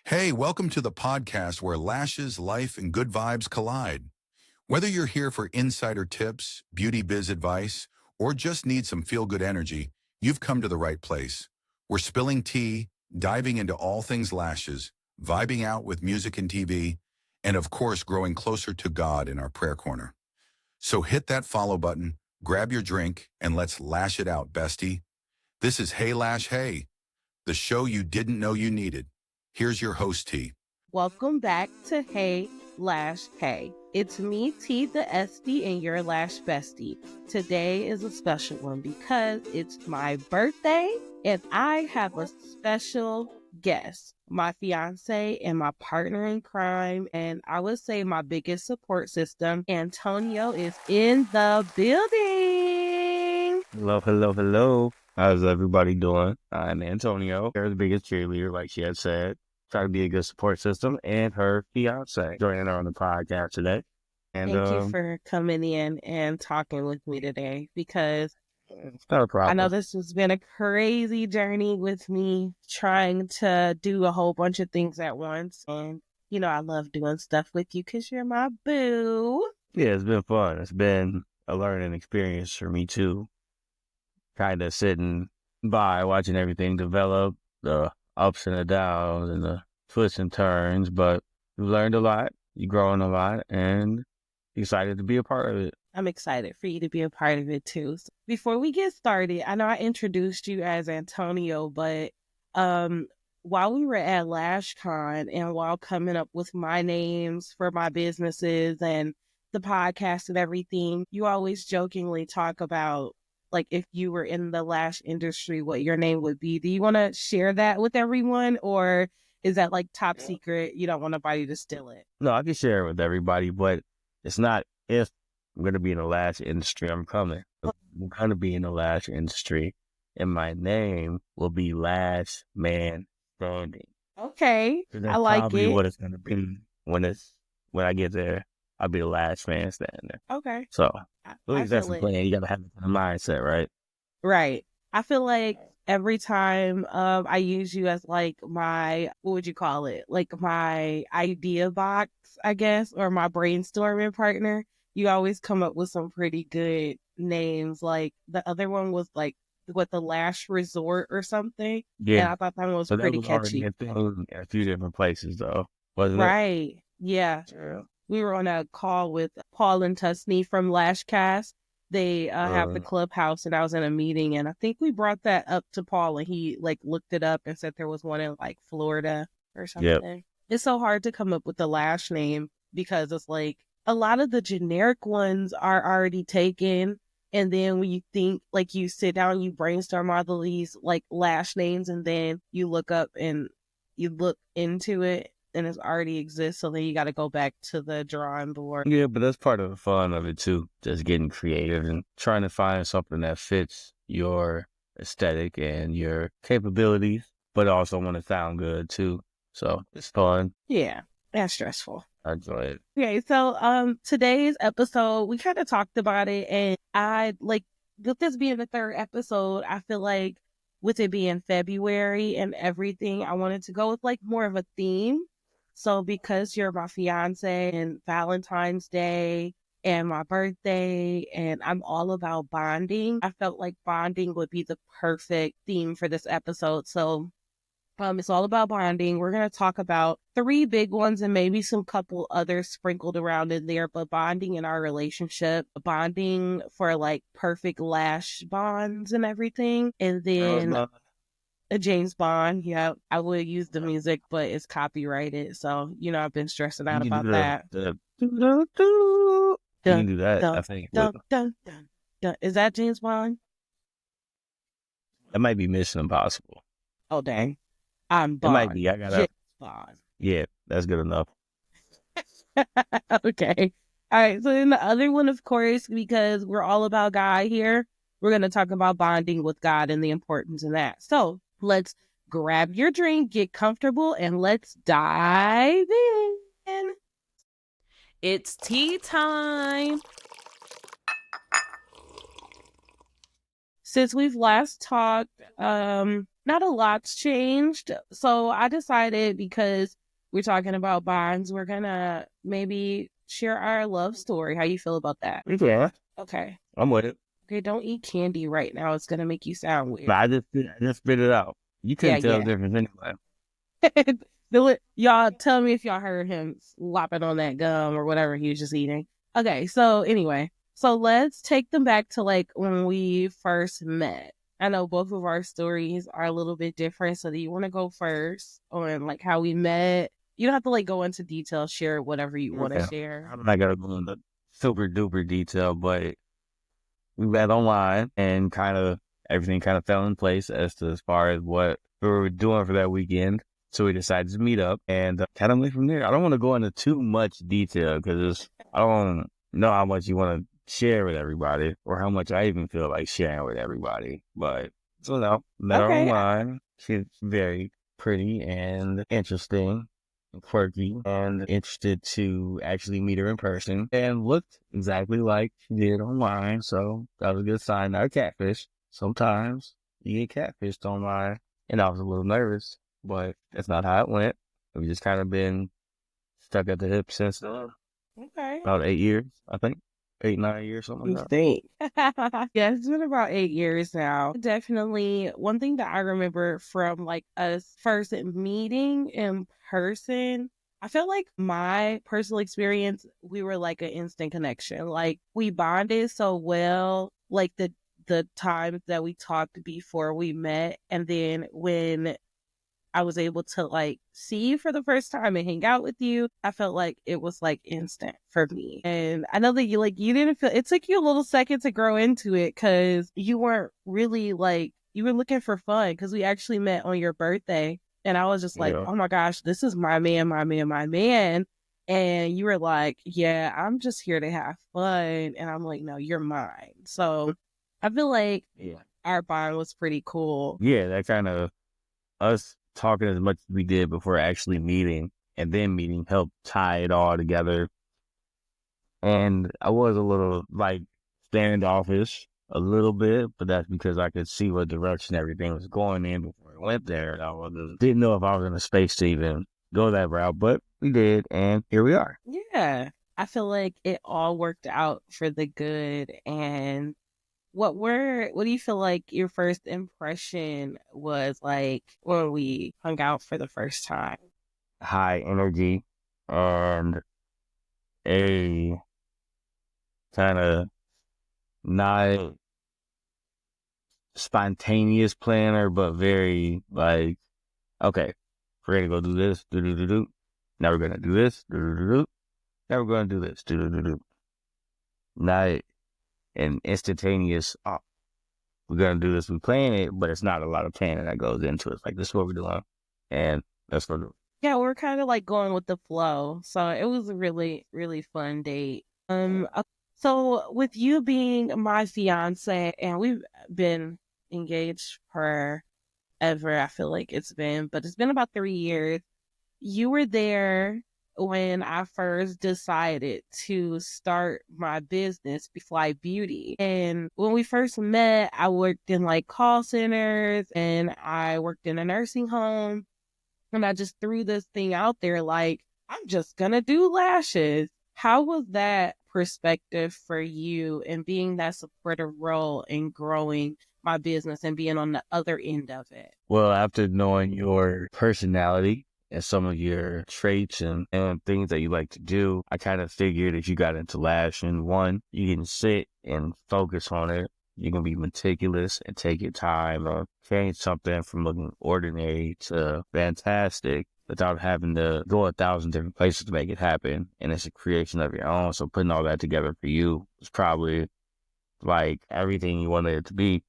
Hey, welcome to the podcast where lashes, life, and good vibes collide. Whether you're here for insider tips, beauty biz advice, or just need some feel-good energy, you've come to the right place. We're spilling tea, diving into all things lashes, vibing out with music and TV, and of course, growing closer to God in our prayer corner. So hit that follow button, grab your drink, and let's lash it out, bestie. This is Hey Lash Hey, the show you didn't know you needed. Here's your host, T. Welcome back to Hey Lash Hey. It's me, T the Esthie, and your Lash bestie. Today is a special one because it's my birthday and I have a special guest, my fiancé and my partner in crime, and I would say my biggest support system. Antonio is in the building. Hello. How's everybody doing? I'm Antonio. They're the biggest cheerleader, like she had said. Try to be a good support system, and her fiance joining her on the podcast today. And Thank you for coming in and talking with me today because it's not a I problem. know this has been a crazy journey with me trying to do a whole bunch of things at once. And, I love doing stuff with you because you're my boo. Yeah, it's been fun. It's been a learning experience for me too. Kind of sitting by, watching everything develop, the ups and the downs and the twists and turns. But you've learned a lot, you're growing a lot, and excited to be a part of it. I'm excited for you to be a part of it too. So before we get started, I know I introduced you as Antonio, but while we were at LashCon and while coming up with my names for my businesses and the podcast and everything, you always jokingly talk about like if you were in the lash industry, what your name would be. Do you want to share that with everyone, or is that like top secret? You don't want nobody to steal it? No, I can share it with everybody, but it's not if I'm going to be in the lash industry, I'm coming. I'm going to be in the lash industry, and my name will be Lash Man Standing. Okay, So I that's like probably it. what it's going to be when I get there. I'll be the Lash Man Standing. Okay. So I, at I least that's feel the it. plan. You got to have the mindset, right? Right. I feel like every time I use you as like my, what would you call it? Like my idea box, I guess, or my brainstorming partner, you always come up with some pretty good names. Like the other one was like what, the Lash Resort or something. Yeah. And I thought that one was So that pretty was already catchy. a thing in a few different places, though, wasn't it? Right. Yeah. Yeah. We were on a call with Paul and Tusney from Lashcast. They have the clubhouse, and I was in a meeting, and I think we brought that up to Paul, and he like looked it up and said there was one in like Florida or Yep. something. It's so hard to come up with the Lash name because it's like a lot of the generic ones are already taken. And then when you think, like, you sit down, you brainstorm all of these like Lash names, and then you look up and you look into it and it already exists. So then you got to go back to the drawing board. Yeah, but that's part of the fun of it too. Just getting creative and trying to find something that fits your aesthetic and your capabilities, but also want to sound good too. So it's fun. Yeah, that's stressful. I enjoy it. Okay, so today's episode, we kind of talked about it, and I like, with this being the third episode, I feel like with it being February and everything, I wanted to go with like more of a theme. So because you're my fiance and Valentine's Day and my birthday, and I'm all about bonding, I felt like bonding would be the perfect theme for this episode. So it's all about bonding. We're going to talk about three big ones and maybe some couple others sprinkled around in there, but bonding in our relationship, bonding for like perfect lash bonds and everything. And then a James Bond. Yeah, I would use the music, but it's copyrighted. So, I've been stressing You out can do about that. you Dun, can do that. dun, I think dun, dun, dun, dun. Is that James Bond? that might be Mission Impossible. Oh, dang. I'm It might Bond. be. James Bond. Yeah, that's good enough. Okay. All right. So then the other one, of course, because we're all about God here, we're going to talk about bonding with God and the importance of that. So let's grab your drink, get comfortable, and let's dive in. It's tea time. Since we've last talked, not Not a lot's changed. So I decided, because we're talking about bonds, we're gonna maybe share our love story. How you feel about that? Yeah, Okay. I'm with it. Okay, don't eat candy right now. It's gonna make you sound But weird. I just spit it out. You Yeah, couldn't tell the difference anyway. Y'all tell me if y'all heard him slopping on that gum or whatever he was just eating. Okay, so anyway, so let's take them back to like when we first met. I know both of our stories are a little bit different. So do you want to go first on like how we met? You don't have to like go into detail, share whatever you want to Okay. share. I'm not gonna go into super duper detail, but we met online and everything kind of fell in place as far as what we were doing for that weekend. So we decided to meet up and kind of went from there. I don't want to go into too much detail because I don't know how much you want to share with everybody or how much I even feel like sharing with everybody. But so now, met her Okay. online. She's very pretty and interesting, quirky, and interested to actually meet her in person, and looked exactly like she did online. So that was a good sign. Not a catfish. Sometimes you get catfished online, and I was a little nervous, but that's not how it went. We've just kind of been stuck at the hip since Okay. about 8 years, I think. 8, 9 years, something You like that. think? Yeah, it's been about 8 years now. Definitely one thing that I remember from like us first meeting in person, I feel like my personal experience, we were like an instant connection. Like we bonded so well, like the times that we talked before we met, and then when I was able to like see you for the first time and hang out with you, I felt like it was like instant for me. And I know that you didn't feel, it took you a little second to grow into it because you weren't really like, you were looking for fun because we actually met on your birthday. And I was just like, Yeah. oh my gosh, this is my man, my man, my man. And you were like, yeah, I'm just here to have fun. And I'm like, no, you're mine. So I feel like Yeah. our bond was pretty cool. Yeah, that kind of us talking as much as we did before actually meeting and then meeting helped tie it all together. And I was a little like standoffish a little bit, but that's because I could see what direction everything was going in before I went there. And didn't know if I was in a space to even go that route, but we did, and here we are. Yeah. I feel like it all worked out for the good. And what do you feel like your first impression was like when we hung out for the first time? High energy and a kind of not spontaneous planner, but very like, okay, we're gonna go do this, do do do do. Now we're gonna do this, do do do do. Now we're gonna do this, do do do do. Not an instantaneous. Oh, we're gonna do this. We plan it, but it's not a lot of planning that goes into it. It's like this is what we're doing, and that's what. Yeah, we're kind of like going with the flow. So it was a really, really fun date. So with you being my fiance, and we've been engaged forever, I feel like but it's been about 3 years. You were there when I first decided to start my business, Fly Beauty. And when we first met, I worked in like call centers and I worked in a nursing home. And I just threw this thing out there like, I'm just going to do lashes. How was that perspective for you and being that supportive role in growing my business and being on the other end of it? Well, after knowing your personality and some of your traits and things that you like to do, I kind of figured if you got into lashing, one, you can sit and focus on it. You can be meticulous and take your time or change something from looking ordinary to fantastic without having to go 1,000 different places to make it happen. And it's a creation of your own. So putting all that together for you is probably like everything you wanted it to be.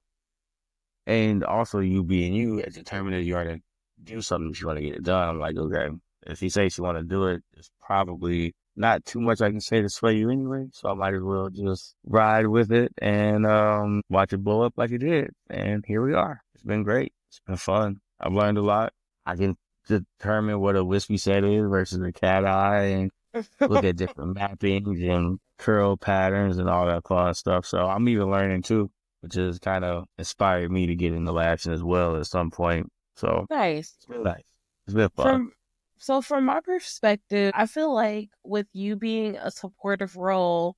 And also you being you as determined as you are to do something if you want to get it done. I'm like, okay, if you say you want to do it, it's probably not too much I can say to sway you anyway. So I might as well just ride with it and watch it blow up like it did. And here we are. It's been great. It's been fun. I've learned a lot. I can determine what a wispy set is versus a cat eye and look at different mappings and curl patterns and all that fun stuff. So I'm even learning too. which has kind of inspired me to get into lashing as well at some point. So Nice. it's been nice. It's been fun. From my perspective, I feel like with you being a supportive role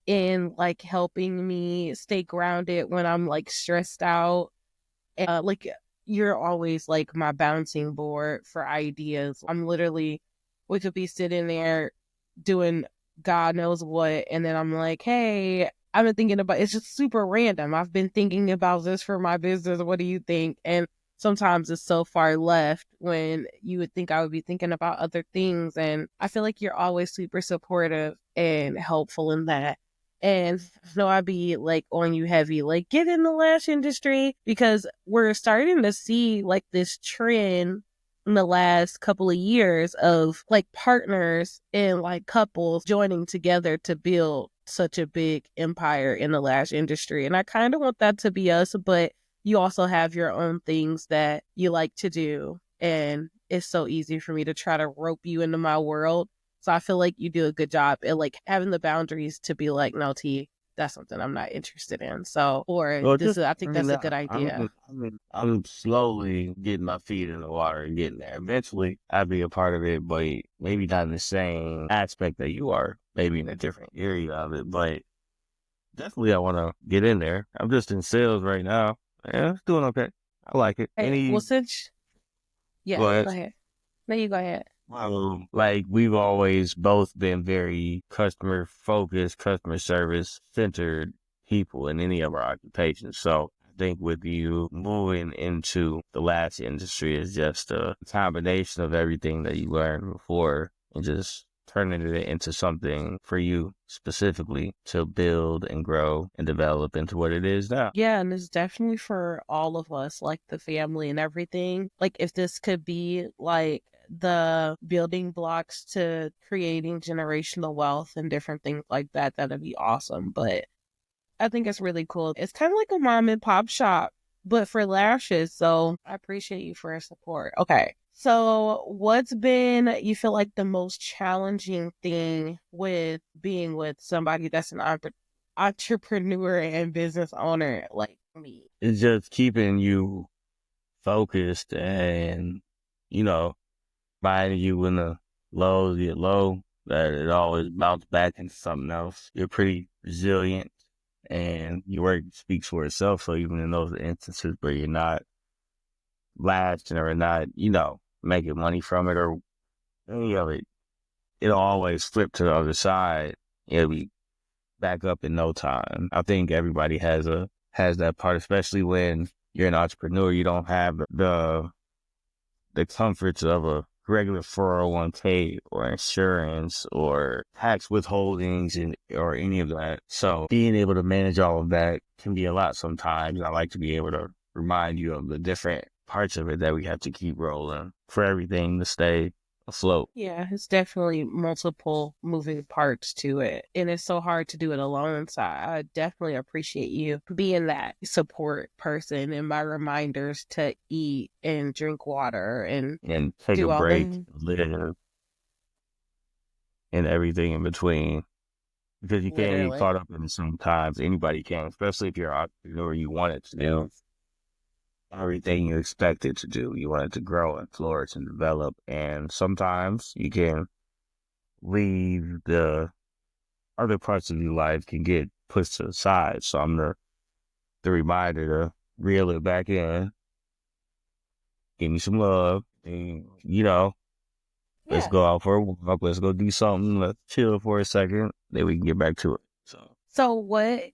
in like helping me stay grounded when I'm like stressed out, and like you're always like my bouncing board for ideas. We could be sitting there doing God knows what, and then I'm like, hey, I've been thinking about, it's just super random. I've been thinking about this for my business. What do you think? And sometimes it's so far left when you would think I would be thinking about other things. And I feel like you're always super supportive and helpful in that. And no, I'd be like on you heavy, like get in the lash industry, because we're starting to see like this trend in the last couple of years of like partners and like couples joining together to build such a big empire in the lash industry. And I kind of want that to be us, but you also have your own things that you like to do. And it's so easy for me to try to rope you into my world. So I feel like you do a good job at like having the boundaries to be like, no, T, that's something I'm not interested in. So, or Well, this just is, I think I mean, that's a good idea. I'm slowly getting my feet in the water and getting there. Eventually, I'll be a part of it, but maybe not in the same aspect that you are. Maybe in a different area of it, but definitely I want to get in there. I'm just in sales right now. Yeah, it's doing okay. I like it. Hey, well, Go ahead. go ahead. No, you go ahead. Like we've always both been very customer focused, customer service centered people in any of our occupations. So I think with you moving into the lash industry is just a combination of everything that you learned before and just turning it into something for you specifically to build and grow and develop into what it is now. Yeah, and it's definitely for all of us, like the family and everything. Like if this could be like the building blocks to creating generational wealth and different things like that, that'd be awesome. But I think it's really cool. It's kind of like a mom and pop shop, but for lashes. So I appreciate you for your support. Okay. So what's been, you feel like the most challenging thing with being with somebody that's an entrepreneur and business owner like me? It's just keeping you focused and, you know, reminding you when the lows get low, that it always bounce back into something else. You're pretty resilient and your work speaks for itself. So even in those instances where you're not lasting or not, making money from it or any of it, it'll always flip to the other side. It'll be back up in no time. I think everybody has that part, especially when you're an entrepreneur. You don't have the comforts of a regular 401k or insurance or tax withholdings or any of that. So being able to manage all of that can be a lot sometimes. I like to be able to remind you of the different parts of it that we have to keep rolling for everything to stay afloat. Yeah, it's definitely multiple moving parts to it. And it's so hard to do it alone. So I definitely appreciate you being that support person and my reminders to eat and drink water and take do a all break, the live, and everything in between. Because you can't get literally. caught up in it sometimes. Anybody can, especially if you're an entrepreneur, you want it to do everything you expect it to do. You want it to grow and flourish and develop. And sometimes you can leave the other parts of your life can get pushed to the side. So I'm the reminder to reel it back in, give me some love, and let's Yeah. go out for a walk, let's go do something, let's chill for a second, then we can get back to it. So what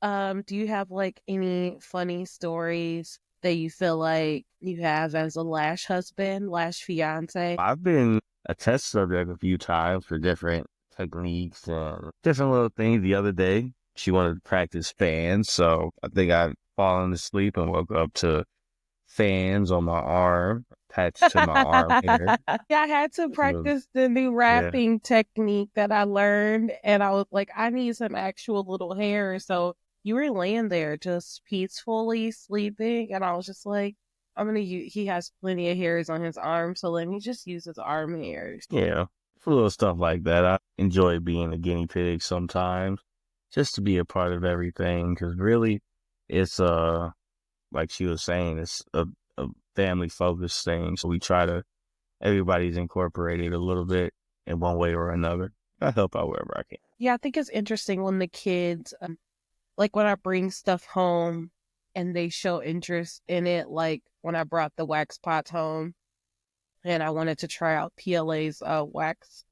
do you have like any funny stories that you feel like you have as a lash husband, lash fiance? I've been a test subject a few times for different techniques and different little things. The other day, she wanted to practice fans, so I think I'd fallen asleep and woke up to fans on my arm, attached to my arm hair. Yeah, I had to practice the new Yeah. wrapping technique that I learned, and I was like, I need some actual little hair. So you were laying there just peacefully sleeping, and I was just like, I'm gonna use, he has plenty of hairs on his arm, so let me just use his arm hairs. Yeah, for little stuff like that. I enjoy being a guinea pig sometimes, just to be a part of everything, because really, it's like she was saying, it's a family focused thing. So we try to everybody's incorporated a little bit in one way or another. I help out wherever I can. Yeah, I think it's interesting when the kids, like when I bring stuff home and they show interest in it, like when I brought the wax pots home and I wanted to try out PLA's wax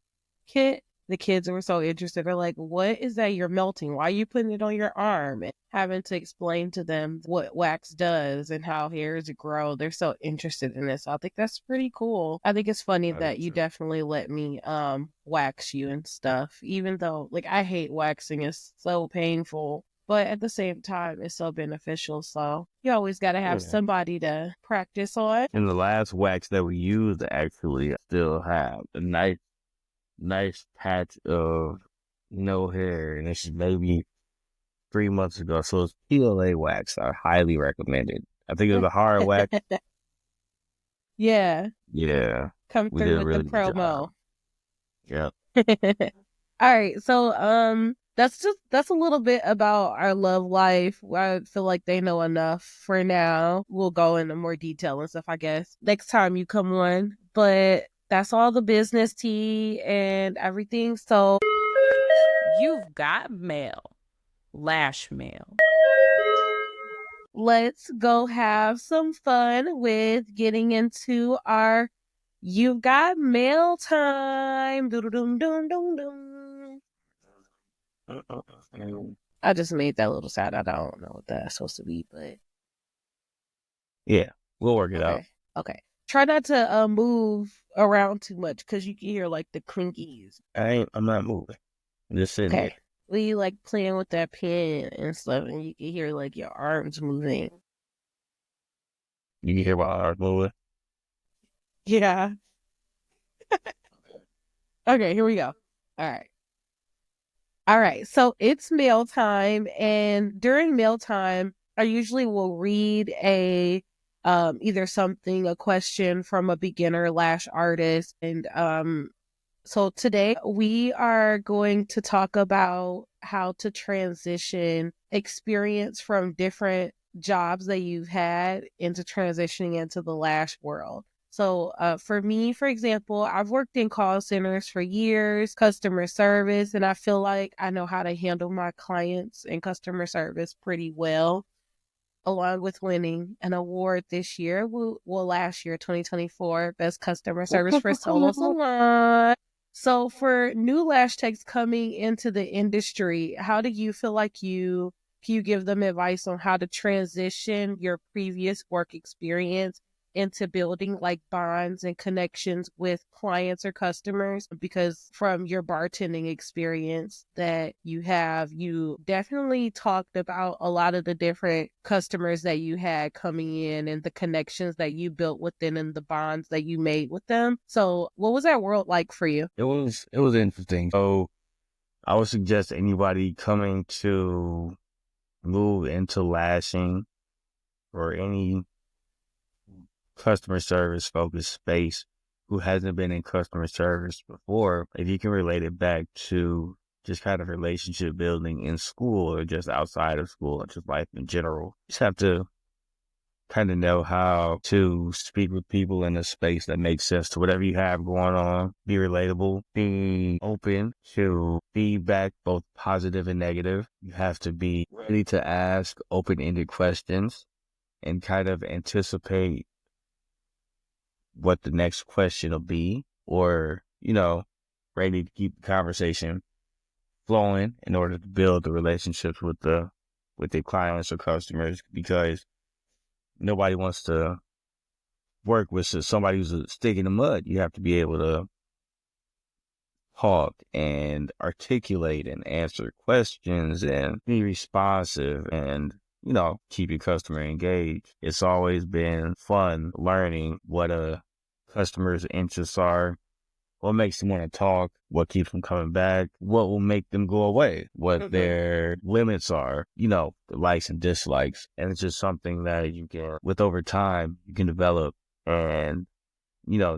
kit. The kids were so interested. They're like, what is that you're melting? Why are you putting it on your arm? And having to explain to them what wax does and how hairs grow. They're so interested in this. So I think that's pretty cool. I think it's funny that you definitely let me wax you and stuff. Even though like I hate waxing, it's so painful. But at the same time, it's so beneficial. So you always got to have somebody to practice on. And the last wax that we used actually still have a nice patch of no hair, and this is maybe 3 months ago. So it's PLA wax. I highly recommend it. I think it was a hard wax. Yeah. Yeah. Come We did through a with really the good promo. job. Yep. All right. So that's a little bit about our love life. I feel like they know enough for now. We'll go into more detail and stuff, I guess, next time you come on. But that's all the business tea and everything. So You've got mail. Lash mail. let's go have some fun with getting into our You've Got Mail time. Doo-doo-dum-dum-dum-dum. I just made that little sound. I don't know what that's supposed to be, but Yeah, we'll work it out. Okay. Try not to move around too much because you can hear like the clinkies. I'm not moving. I'm just sitting here. We like playing with that pen and stuff, and you can hear like your arms moving. You can hear my arms moving? Yeah. Okay, here we go. All right. So it's mail time, and during mail time, I usually will read a either a question from a beginner lash artist, and so today we are going to talk about how to transition experience from different jobs that you've had into transitioning into the lash world. So for me, for example, I've worked in call centers for years, customer service, and I feel like I know how to handle my clients and customer service pretty well, along with winning an award this year, last year, 2024, Best Customer Service for Solo Salon. So for new lash techs coming into the industry, how do you feel like can you give them advice on how to transition your previous work experience into building like bonds and connections with clients or customers? Because from your bartending experience that you definitely talked about a lot of the different customers that you had coming in and the connections that you built with them and the bonds that you made with them. So what was that world like for you? It was interesting. So I would suggest anybody coming to move into lashing or any customer service focused space who hasn't been in customer service before, if you can relate it back to just kind of relationship building in school or just outside of school and just life in general, you just have to kind of know how to speak with people in a space that makes sense to whatever you have going on, be relatable, be open to feedback, both positive and negative. You have to be ready to ask open-ended questions and kind of anticipate what the next question will be, or, ready to keep the conversation flowing in order to build the relationships with the clients or customers, because nobody wants to work with somebody who's a stick in the mud. You have to be able to talk and articulate and answer questions and be responsive and, keep your customer engaged. It's always been fun learning what a customer's interests are, what makes them want to talk, what keeps them coming back, what will make them go away, what their limits are, the likes and dislikes. And it's just something that with over time, you can develop and,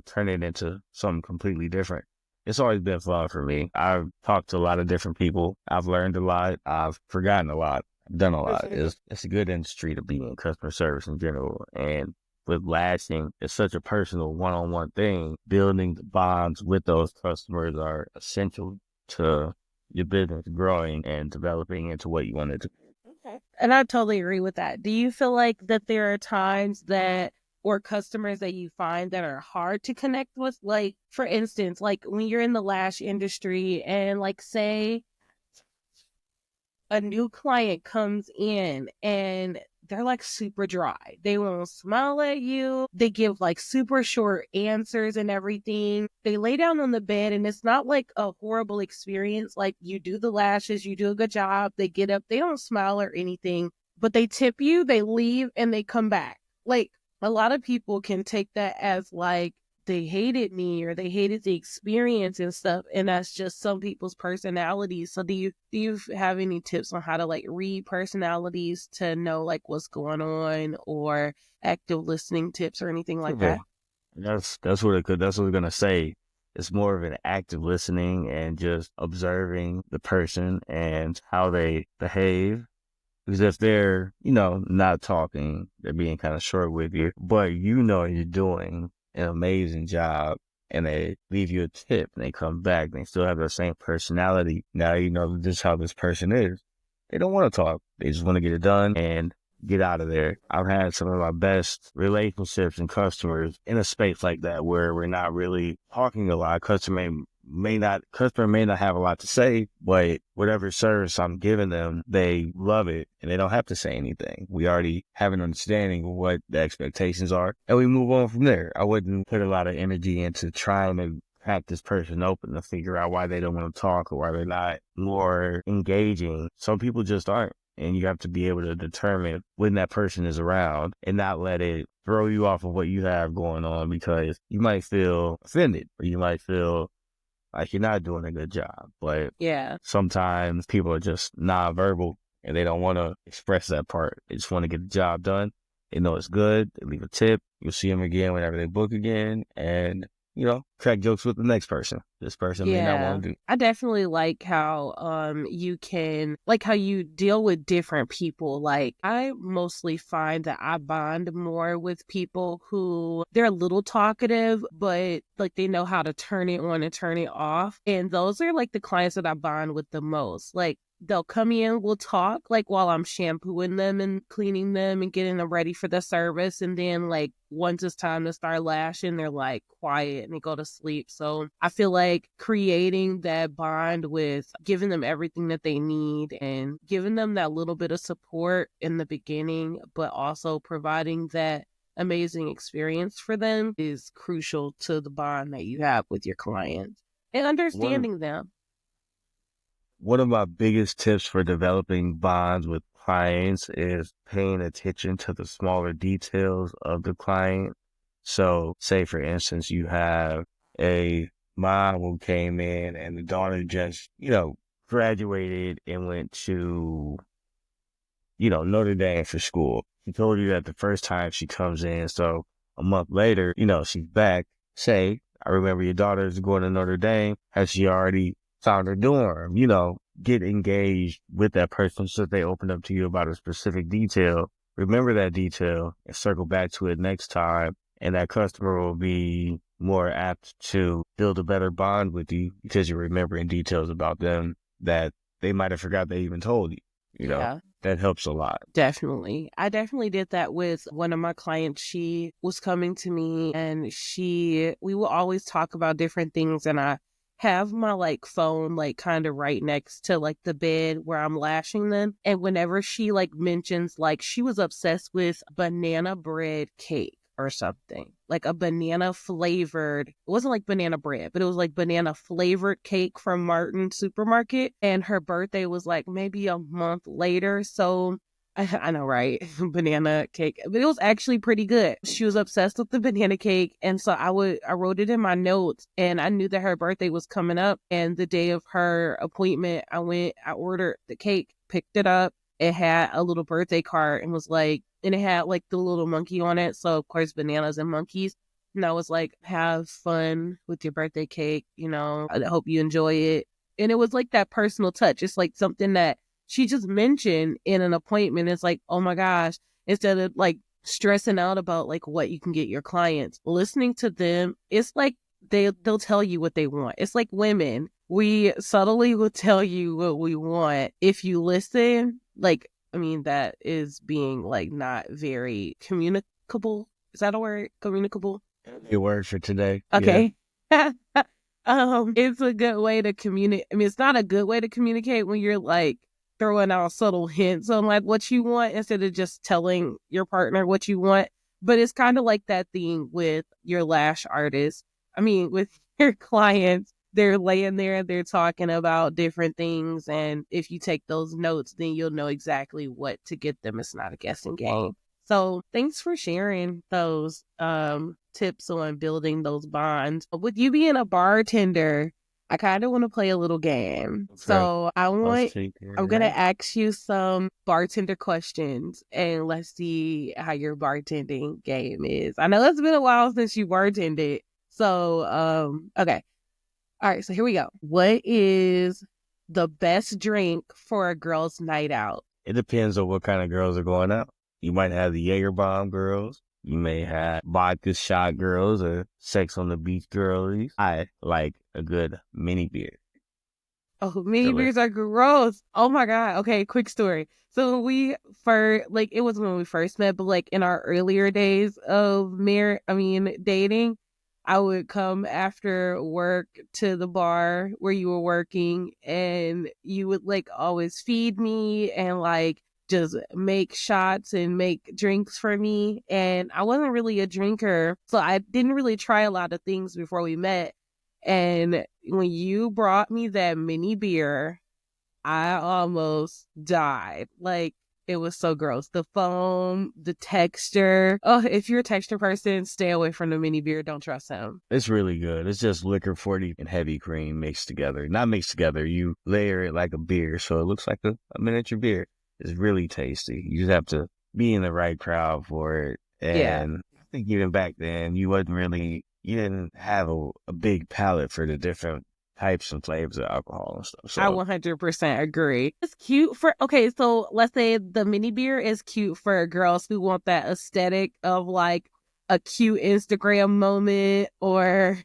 turn it into something completely different. It's always been fun for me. I've talked to a lot of different people. I've learned a lot. I've forgotten a lot. done a lot. It's a good industry to be in, customer service in general. And with lashing, it's such a personal one-on-one thing. Building the bonds with those customers are essential to your business growing and developing into what you want it to be. Okay. And I totally agree with that. Do you feel like that there are times that or customers that you find that are hard to connect with? Like, for instance, like when you're in the lash industry and like say a new client comes in and they're like super dry. They won't smile at you. They give like super short answers and everything. They lay down on the bed and it's not like a horrible experience. Like you do the lashes, you do a good job. They get up, they don't smile or anything, but they tip you, they leave and they come back. Like a lot of people can take that as like, they hated me or they hated the experience and stuff, and that's just some people's personalities. So do you have any tips on how to like read personalities to know like what's going on, or active listening tips or anything like that? That's what it could. That's what we're gonna say. It's more of an active listening and just observing the person and how they behave. Because if they're, not talking, they're being kind of short with you, but you're doing an amazing job and they leave you a tip and they come back and they still have their same personality. Now you know this is how this person is. They don't want to talk. They just want to get it done and get out of there. I've had some of my best relationships and customers in a space like that where we're not really talking a lot. Customer may not have a lot to say, but whatever service I'm giving them, they love it and they don't have to say anything. We already have an understanding of what the expectations are and we move on from there. I wouldn't put a lot of energy into trying to crack this person open to figure out why they don't want to talk or why they're not more engaging. Some people just aren't. And you have to be able to determine when that person is around and not let it throw you off of what you have going on, because you might feel offended or you might feel like you're not doing a good job. But Yeah. sometimes people are just nonverbal and they don't want to express that part. They just want to get the job done. They know it's good. They leave a tip. You'll see them again whenever they book again. And crack jokes with the next person. This person may not want to do. I definitely like how you can like how you deal with different people. Like I mostly find that I bond more with people who they're a little talkative, but like they know how to turn it on and turn it off. And those are like the clients that I bond with the most. Like they'll come in, we'll talk like while I'm shampooing them and cleaning them and getting them ready for the service. And then like once it's time to start lashing, they're like quiet and they go to sleep. So I feel like creating that bond with giving them everything that they need and giving them that little bit of support in the beginning, but also providing that amazing experience for them is crucial to the bond that you have with your clients and understanding them. One of my biggest tips for developing bonds with clients is paying attention to the smaller details of the client. So say, for instance, you have a mom who came in and the daughter just, graduated and went to, Notre Dame for school. She told you that the first time she comes in. So a month later, she's back. Say, I remember your daughter is going to Notre Dame. Has she already found her dorm? Get engaged with that person so that they open up to you about a specific detail. Remember that detail and circle back to it next time. And that customer will be more apt to build a better bond with you because you're remembering details about them that they might have forgot they even told you. Yeah. That helps a lot. Definitely. I definitely did that with one of my clients. She was coming to me and we will always talk about different things, and I have my like phone like kind of right next to like the bed where I'm lashing them. And whenever she like mentions like she was obsessed with banana bread cake or something, like a banana flavored, it wasn't like banana bread, but it was like banana flavored cake from Martin Supermarket. And her birthday was like maybe a month later. So I know, right? Banana cake. But it was actually pretty good. She was obsessed with the banana cake. And so I wrote it in my notes, and I knew that her birthday was coming up. And the day of her appointment, I ordered the cake, picked it up. It had a little birthday card and it had like the little monkey on it. So of course, bananas and monkeys. And I was like, have fun with your birthday cake. I hope you enjoy it. And it was like that personal touch. It's like something that she just mentioned in an appointment, it's like, oh my gosh, instead of like stressing out about like what you can get your clients, listening to them, it's like they'll tell you what they want. It's like women. We subtly will tell you what we want if you listen. Like, I mean, that is being like not very communicable. Is that a word? Communicable? A word for today. Okay. It's a good way to communicate. I mean, it's not a good way to communicate when you're like throwing out subtle hints on like what you want instead of just telling your partner what you want. But it's kind of like that thing with your lash artist. I mean, with your clients, they're laying there, they're talking about different things. And if you take those notes, then you'll know exactly what to get them. It's not a guessing game. So thanks for sharing those tips on building those bonds. With you being a bartender, I kind of want to play a little game. Okay. So I'm going to Right. ask you some bartender questions and let's see how your bartending game is. I know it's been a while since you bartended. So, okay. All right. So here we go. What is the best drink for a girl's night out? It depends on what kind of girls are going out. You might have the Jaeger bomb girls. You may have vodka shot girls or sex on the beach girlies. I like a good mini beer. Oh, mini beers are gross. Oh my God. Okay, quick story. So it was when we first met, but like in our earlier days of dating, I would come after work to the bar where you were working and you would like always feed me and like just make shots and make drinks for me. And I wasn't really a drinker, so I didn't really try a lot of things before we met. And when you brought me that mini beer, I almost died. Like, it was so gross. The foam, the texture. Oh, if you're a texture person, stay away from the mini beer. Don't trust him. It's really good. It's just liquor 40 and heavy cream mixed together. Not mixed together. You layer it like a beer, so it looks like a miniature beer. It's really tasty. You just have to be in the right crowd for it. Yeah. And I think even back then, you didn't have a big palate for the different types and flavors of alcohol and stuff. So I 100% agree. It's cute so let's say the mini beer is cute for girls who want that aesthetic of like a cute Instagram moment, or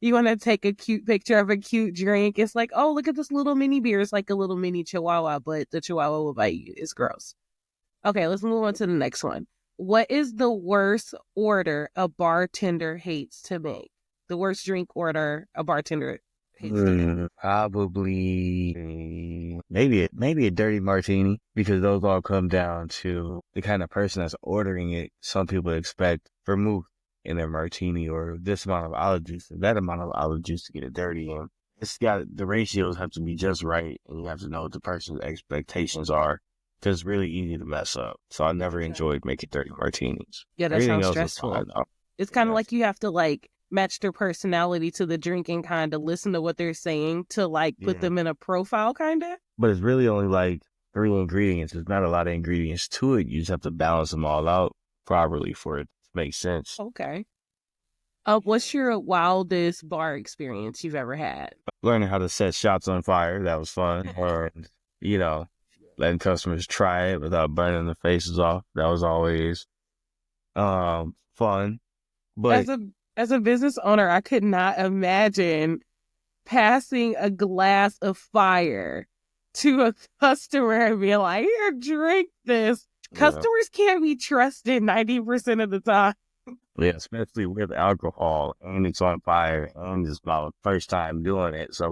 you want to take a cute picture of a cute drink. It's like, oh, look at this little mini beer. It's like a little mini chihuahua, but the chihuahua will bite you. It's gross. Okay, let's move on to the next one. What is the worst order a bartender hates to make? The worst drink order a bartender hates to make. Probably maybe a dirty martini, because those all come down to the kind of person that's ordering it. Some people expect vermouth in their martini or this amount of olive juice or that amount of olive juice to get it dirty. And the ratios have to be just right, and you have to know what the person's expectations are, because it's really easy to mess up. So I never enjoyed making dirty martinis. Yeah, that Everything sounds else is stressful. fine, though. It's kind of Yeah. like you have to like match their personality to the drink and kind of listen to what they're saying to like put Yeah. them in a profile kind of. But it's really only like 3 ingredients. There's not a lot of ingredients to it. You just have to balance them all out properly for it to make sense. Okay. What's your wildest bar experience you've ever had? Learning how to set shots on fire, that was fun. Or, letting customers try it without burning their faces off. That was always fun. But As a business owner, I could not imagine passing a glass of fire to a customer and being like, here, drink this. Customers can't be trusted 90% of the time. Yeah, especially with alcohol, and it's on fire, and it's my first time doing it. So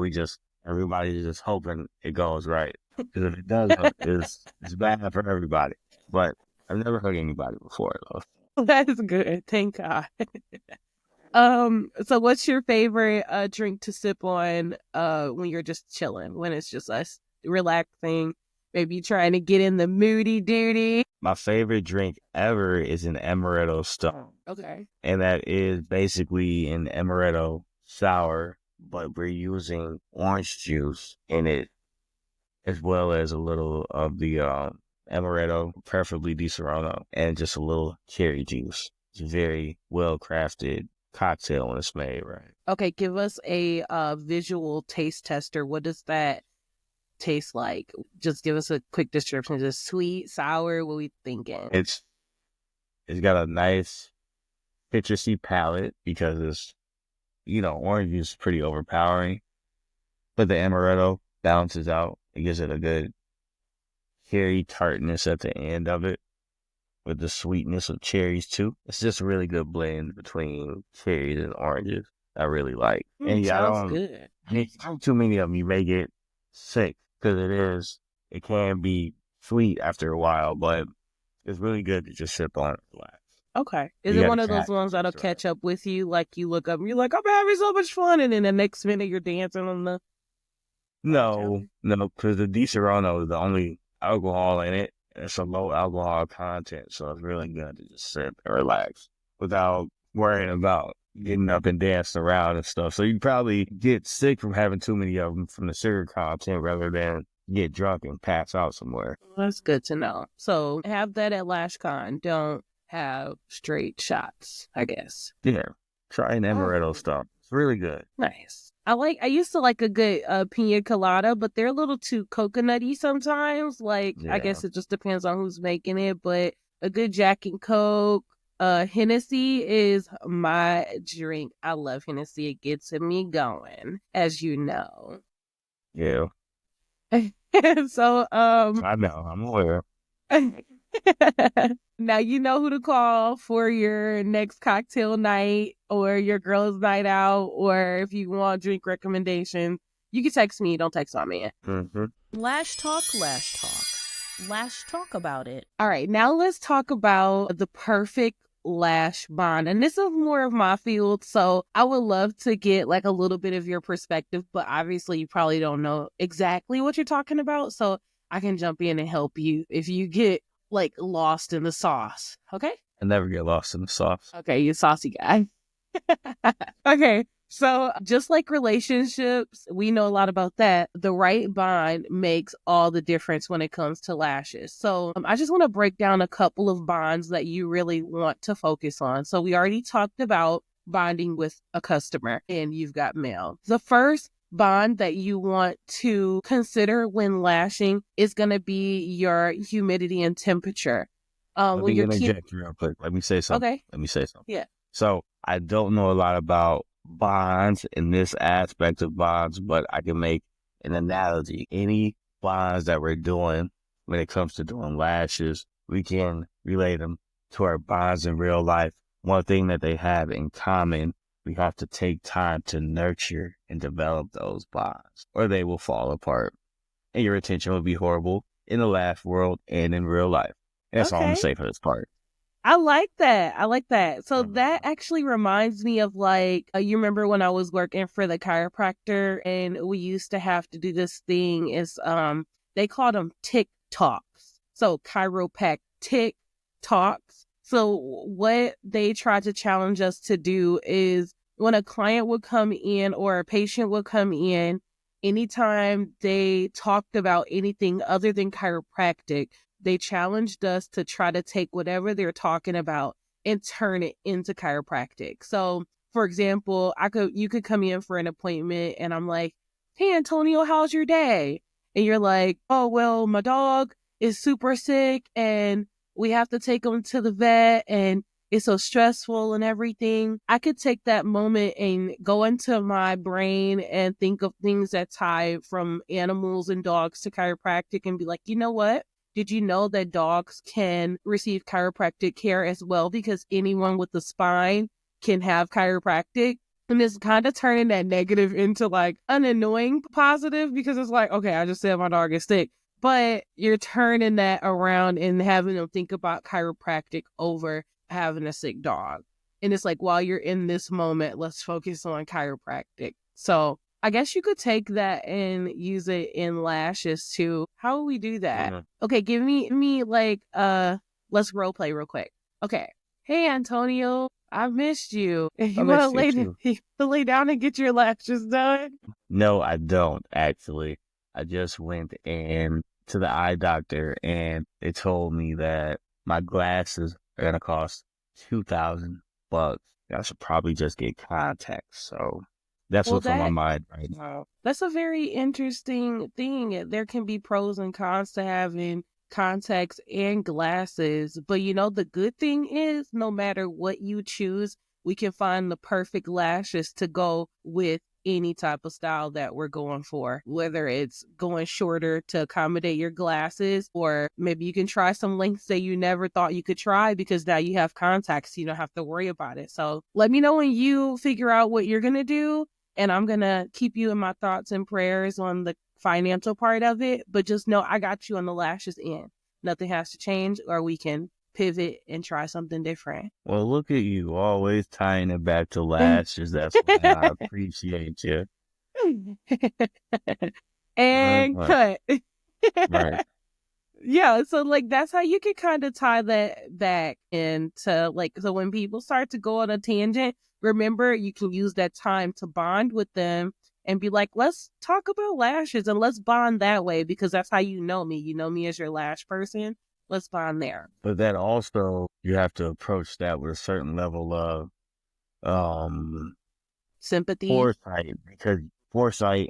everybody's just hoping it goes right. Because if it doesn't, it's bad for everybody. But I've never hurt anybody before, though. That is good. Thank God. So what's your favorite drink to sip on when you're just chilling, when it's just us relaxing, maybe trying to get in the moody duty? My favorite drink ever is an amaretto stone. Okay. And that is basically an amaretto sour, but we're using orange juice in it, as well as a little of the amaretto, preferably Di Serrano, and just a little cherry juice. It's a very well crafted cocktail when it's made right. Okay, give us a visual taste tester. What does that taste like? Just give us a quick description. Is it sweet, sour? What we thinking? It's got a nice citrusy palate because it's, orange is pretty overpowering, but the amaretto balances out. It gives it a good cherry tartness at the end of it with the sweetness of cherries too. It's just a really good blend between cherries and oranges. I really like. And yeah, Sounds good. if too many of them, you may get sick because it can be sweet after a while, but it's really good to just sip on it and relax. Okay. Is You it gotta one of those catch ones it, that'll right. catch up with you? Like you look up and you're like, I'm having so much fun. And then the next minute you're dancing on the. No, because the Di Serono is the only alcohol in it. It's a low alcohol content, so it's really good to just sip and relax without worrying about getting up and dancing around and stuff. So you probably get sick from having too many of them from the sugar content rather than get drunk and pass out somewhere. That's good to know. So have that at LashCon. Don't have straight shots, I guess. Yeah, try an amaretto stuff. It's really good. Nice. I used to like a good pina colada, but they're a little too coconutty sometimes. Like, I Yeah. guess it just depends on who's making it, but a good Jack and Coke. Hennessy is my drink. I love Hennessy. It gets me going, as you know. Yeah, So, I know. I'm aware. now you know who to call for your next cocktail night or your girls' night out, or if you want drink recommendations, you can text me. Don't text my man. Mm-hmm. Lash Talk, Lash Talk. Lash Talk about it. All right, now let's talk about the perfect lash bond. And this is more of my field, so I would love to get like a little bit of your perspective, but obviously you probably don't know exactly what you're talking about, so I can jump in and help you if you get like lost in the sauce. Okay? I never get lost in the sauce. Okay, you saucy guy. Okay, so just like relationships, we know a lot about that. The right bond makes all the difference when it comes to lashes. So I just want to break down a couple of bonds that you really want to focus on. So we already talked about bonding with a customer and you've got mail. The first bond that you want to consider when lashing is going to be your humidity and temperature. Let me interject real quick. Let me say something. Okay. Let me say something. Yeah. So I don't know a lot about bonds in this aspect of bonds, but I can make an analogy. Any bonds that we're doing when it comes to doing lashes, we can relate them to our bonds in real life. One thing that they have in common, we have to take time to nurture and develop those bonds, or they will fall apart. And your retention will be horrible in the lash world and in real life. And that's all I'm going to say for this part. I like that. So that actually reminds me of like, you remember when I was working for the chiropractor and we used to have to do this thing is, they called them tick talks. So chiropractic talks. So what they tried to challenge us to do is when a client would come in or a patient would come in, anytime they talked about anything other than chiropractic, they challenged us to try to take whatever they're talking about and turn it into chiropractic. So, for example, you could come in for an appointment and I'm like, "Hey, Antonio, how's your day?" And you're like, "Oh, well, my dog is super sick and we have to take him to the vet and it's so stressful and everything." I could take that moment and go into my brain and think of things that tie from animals and dogs to chiropractic and be like, you know what? Did you know that dogs can receive chiropractic care as well? Because anyone with a spine can have chiropractic. And it's kind of turning that negative into like an annoying positive because it's like, okay, I just said my dog is sick. But you're turning that around and having them think about chiropractic over having a sick dog. And it's like, while you're in this moment, let's focus on chiropractic. So I guess you could take that and use it in lashes too. How will we do that? Mm-hmm. Okay, give me like let's role play real quick. Okay. Hey Antonio, I missed you. You wanna lay down and get your lashes done? No, I don't actually. I just went in to the eye doctor and they told me that my glasses are gonna cost $2,000. I should probably just get contacts. So That's Well, what's on my mind right now. wow, that's a very interesting thing. There can be pros and cons to having contacts and glasses, but the good thing is no matter what you choose, we can find the perfect lashes to go with any type of style that we're going for, whether it's going shorter to accommodate your glasses, or maybe you can try some lengths that you never thought you could try because now you have contacts, you don't have to worry about it. So let me know when you figure out what you're going to do, and I'm going to keep you in my thoughts and prayers on the financial part of it. But just know I got you on the lashes end. Nothing has to change, or we can pivot and try something different. Well, look at you, always tying it back to lashes. That's why I appreciate you. And Right. cut. Right. Yeah, so that's how you can kind of tie that back into so when people start to go on a tangent, remember you can use that time to bond with them and be like, let's talk about lashes and let's bond that way, because that's how you know me. You know me as your lash person. Let's bond there. But that also, you have to approach that with a certain level of Sympathy. foresight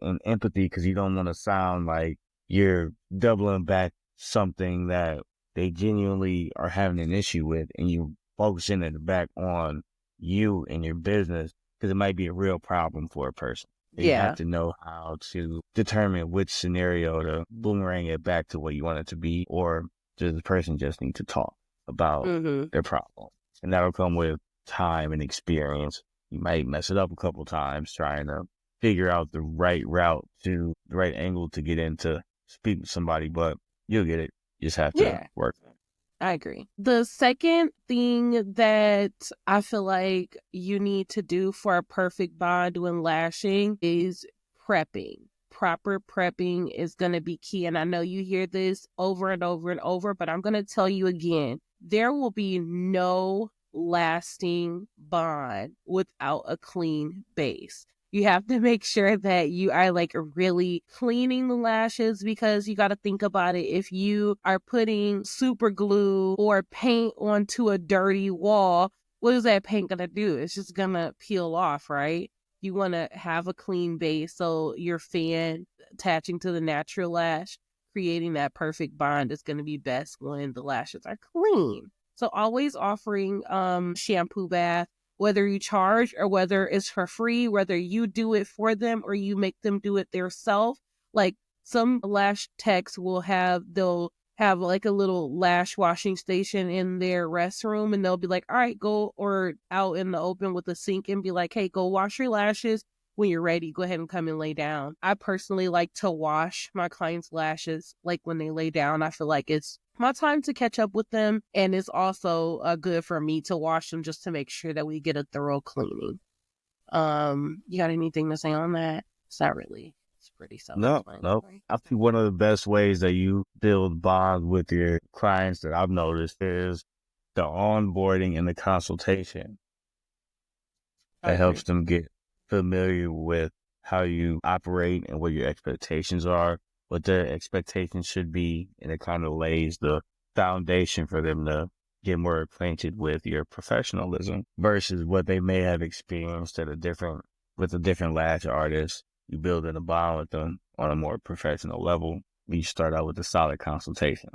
and empathy, because you don't want to sound like you're doubling back something that they genuinely are having an issue with, and you focusing it back on you and your business, because it might be a real problem for a person. You have to know how to determine which scenario to boomerang it back to what you want it to be, or does the person just need to talk about their problem? And that'll come with time and experience. You might mess it up a couple times trying to figure out the right route to the right angle to get in to speak with somebody, but you'll get it. You just have to work. I agree. The second thing that I feel like you need to do for a perfect bond when lashing is prepping. Proper prepping is going to be key. And I know you hear this over and over and over, but I'm going to tell you again, there will be no lasting bond without a clean base. You have to make sure that you are really cleaning the lashes, because you got to think about it. If you are putting super glue or paint onto a dirty wall, what is that paint going to do? It's just going to peel off, right? You want to have a clean base, so your fan attaching to the natural lash, creating that perfect bond is going to be best when the lashes are clean. So always offering shampoo bath, whether you charge or whether it's for free, whether you do it for them or you make them do it themselves. Like some lash techs they'll have like a little lash washing station in their restroom, and they'll be like, all right, go, or out in the open with a sink, and be like, hey, go wash your lashes. When you're ready, go ahead and come and lay down. I personally like to wash my clients' lashes when they lay down. I feel like it's my time to catch up with them, and it's also good for me to wash them just to make sure that we get a thorough cleaning. You got anything to say on that? It's not really. It's pretty self-explanatory. No. I think one of the best ways that you build bonds with your clients that I've noticed is the onboarding and the consultation. That helps them get familiar with how you operate and what your expectations are, what their expectations should be, and it kind of lays the foundation for them to get more acquainted with your professionalism versus what they may have experienced with a different lash artist. You build in a bond with them on a more professional level. You start out with a solid consultation.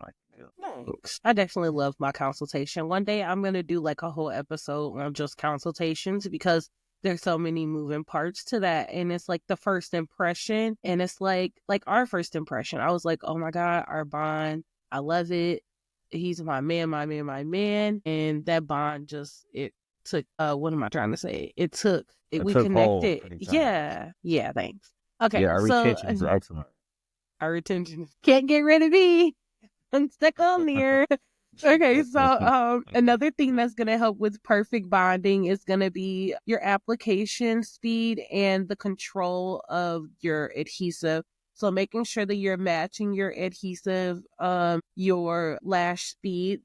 Thanks. I definitely love my consultation. One day I'm going to do a whole episode on just consultations, because there's so many moving parts to that. And it's the first impression. And it's like our first impression. I was like, oh my God, our bond. I love it. He's my man, my man, my man. And that bond it took, what am I trying to say? We took connected. hold. Yeah, thanks. Okay. Yeah, our retention is excellent. Our retention can't get rid of me. I'm stuck on there. Okay, so another thing that's going to help with perfect bonding is going to be your application speed and the control of your adhesive. So making sure that you're matching your adhesive, your lash speed,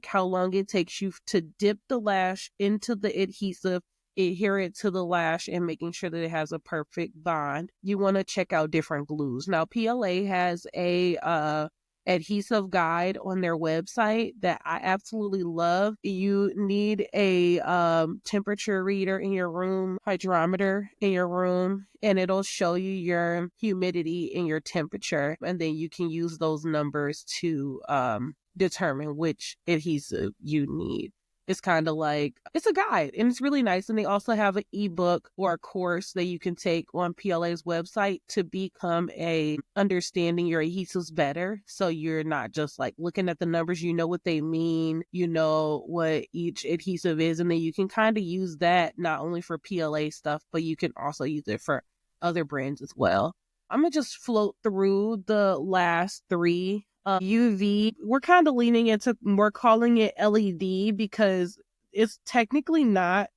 how long it takes you to dip the lash into the adhesive, adhere it to the lash, and making sure that it has a perfect bond. You want to check out different glues. Now, PLA has a adhesive guide on their website that I absolutely love. You need a temperature reader in your room, hydrometer in your room, and it'll show you your humidity and your temperature. And then you can use those numbers to determine which adhesive you need. It's kind of like, it's a guide and it's really nice. And they also have an ebook or a course that you can take on PLA's website to become understanding your adhesives better. So you're not just like looking at the numbers, you know what they mean, you know what each adhesive is. And then you can kind of use that not only for PLA stuff, but you can also use it for other brands as well. I'm going to just float through the last three. UV, we're kind of leaning into, we're calling it LED because it's technically not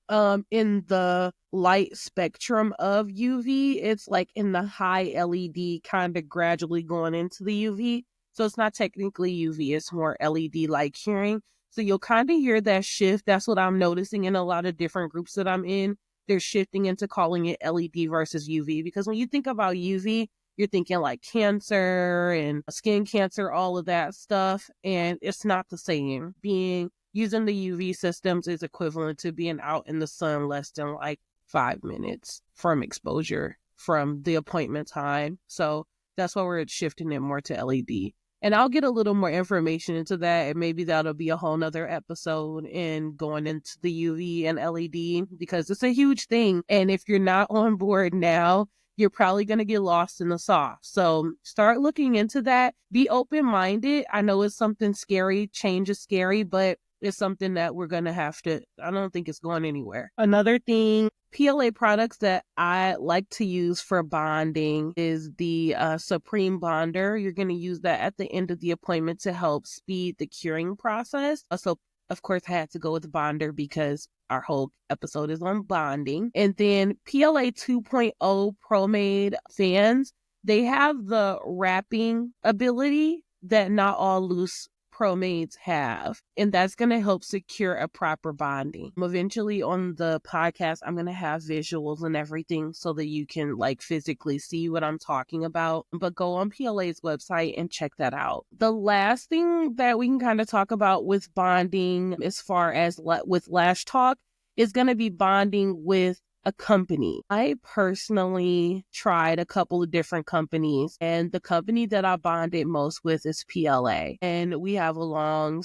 in the light spectrum of UV. It's like in the high LED, kind of gradually going into the UV. So it's not technically UV, it's more LED light curing. So you'll kind of hear that shift. That's what I'm noticing in a lot of different groups that I'm in. They're shifting into calling it LED versus UV because when you think about UV, you're thinking like cancer and skin cancer, all of that stuff. And it's not the same. Using the UV systems is equivalent to being out in the sun less than like 5 minutes from exposure from the appointment time. So that's why we're shifting it more to LED. And I'll get a little more information into that. And maybe that'll be a whole nother episode in going into the UV and LED because it's a huge thing. And if you're not on board now, you're probably going to get lost in the sauce. So start looking into that. Be open-minded. I know it's something scary. Change is scary, but it's something that we're going to have to, I don't think it's going anywhere. Another thing, PLA products that I like to use for bonding is the Supreme Bonder. You're going to use that at the end of the appointment to help speed the curing process. So of course, I had to go with Bonder because our whole episode is on bonding. And then PLA 2.0 Pro-Made fans, they have the wrapping ability that not all loose Pro-Mades have. And that's going to help secure a proper bonding. Eventually on the podcast, I'm going to have visuals and everything so that you can like physically see what I'm talking about. But go on PLA's website and check that out. The last thing that we can kind of talk about with bonding as far as with Lash Talk is going to be bonding with a company. I personally tried a couple of different companies, and the company that I bonded most with is PLA. And we have a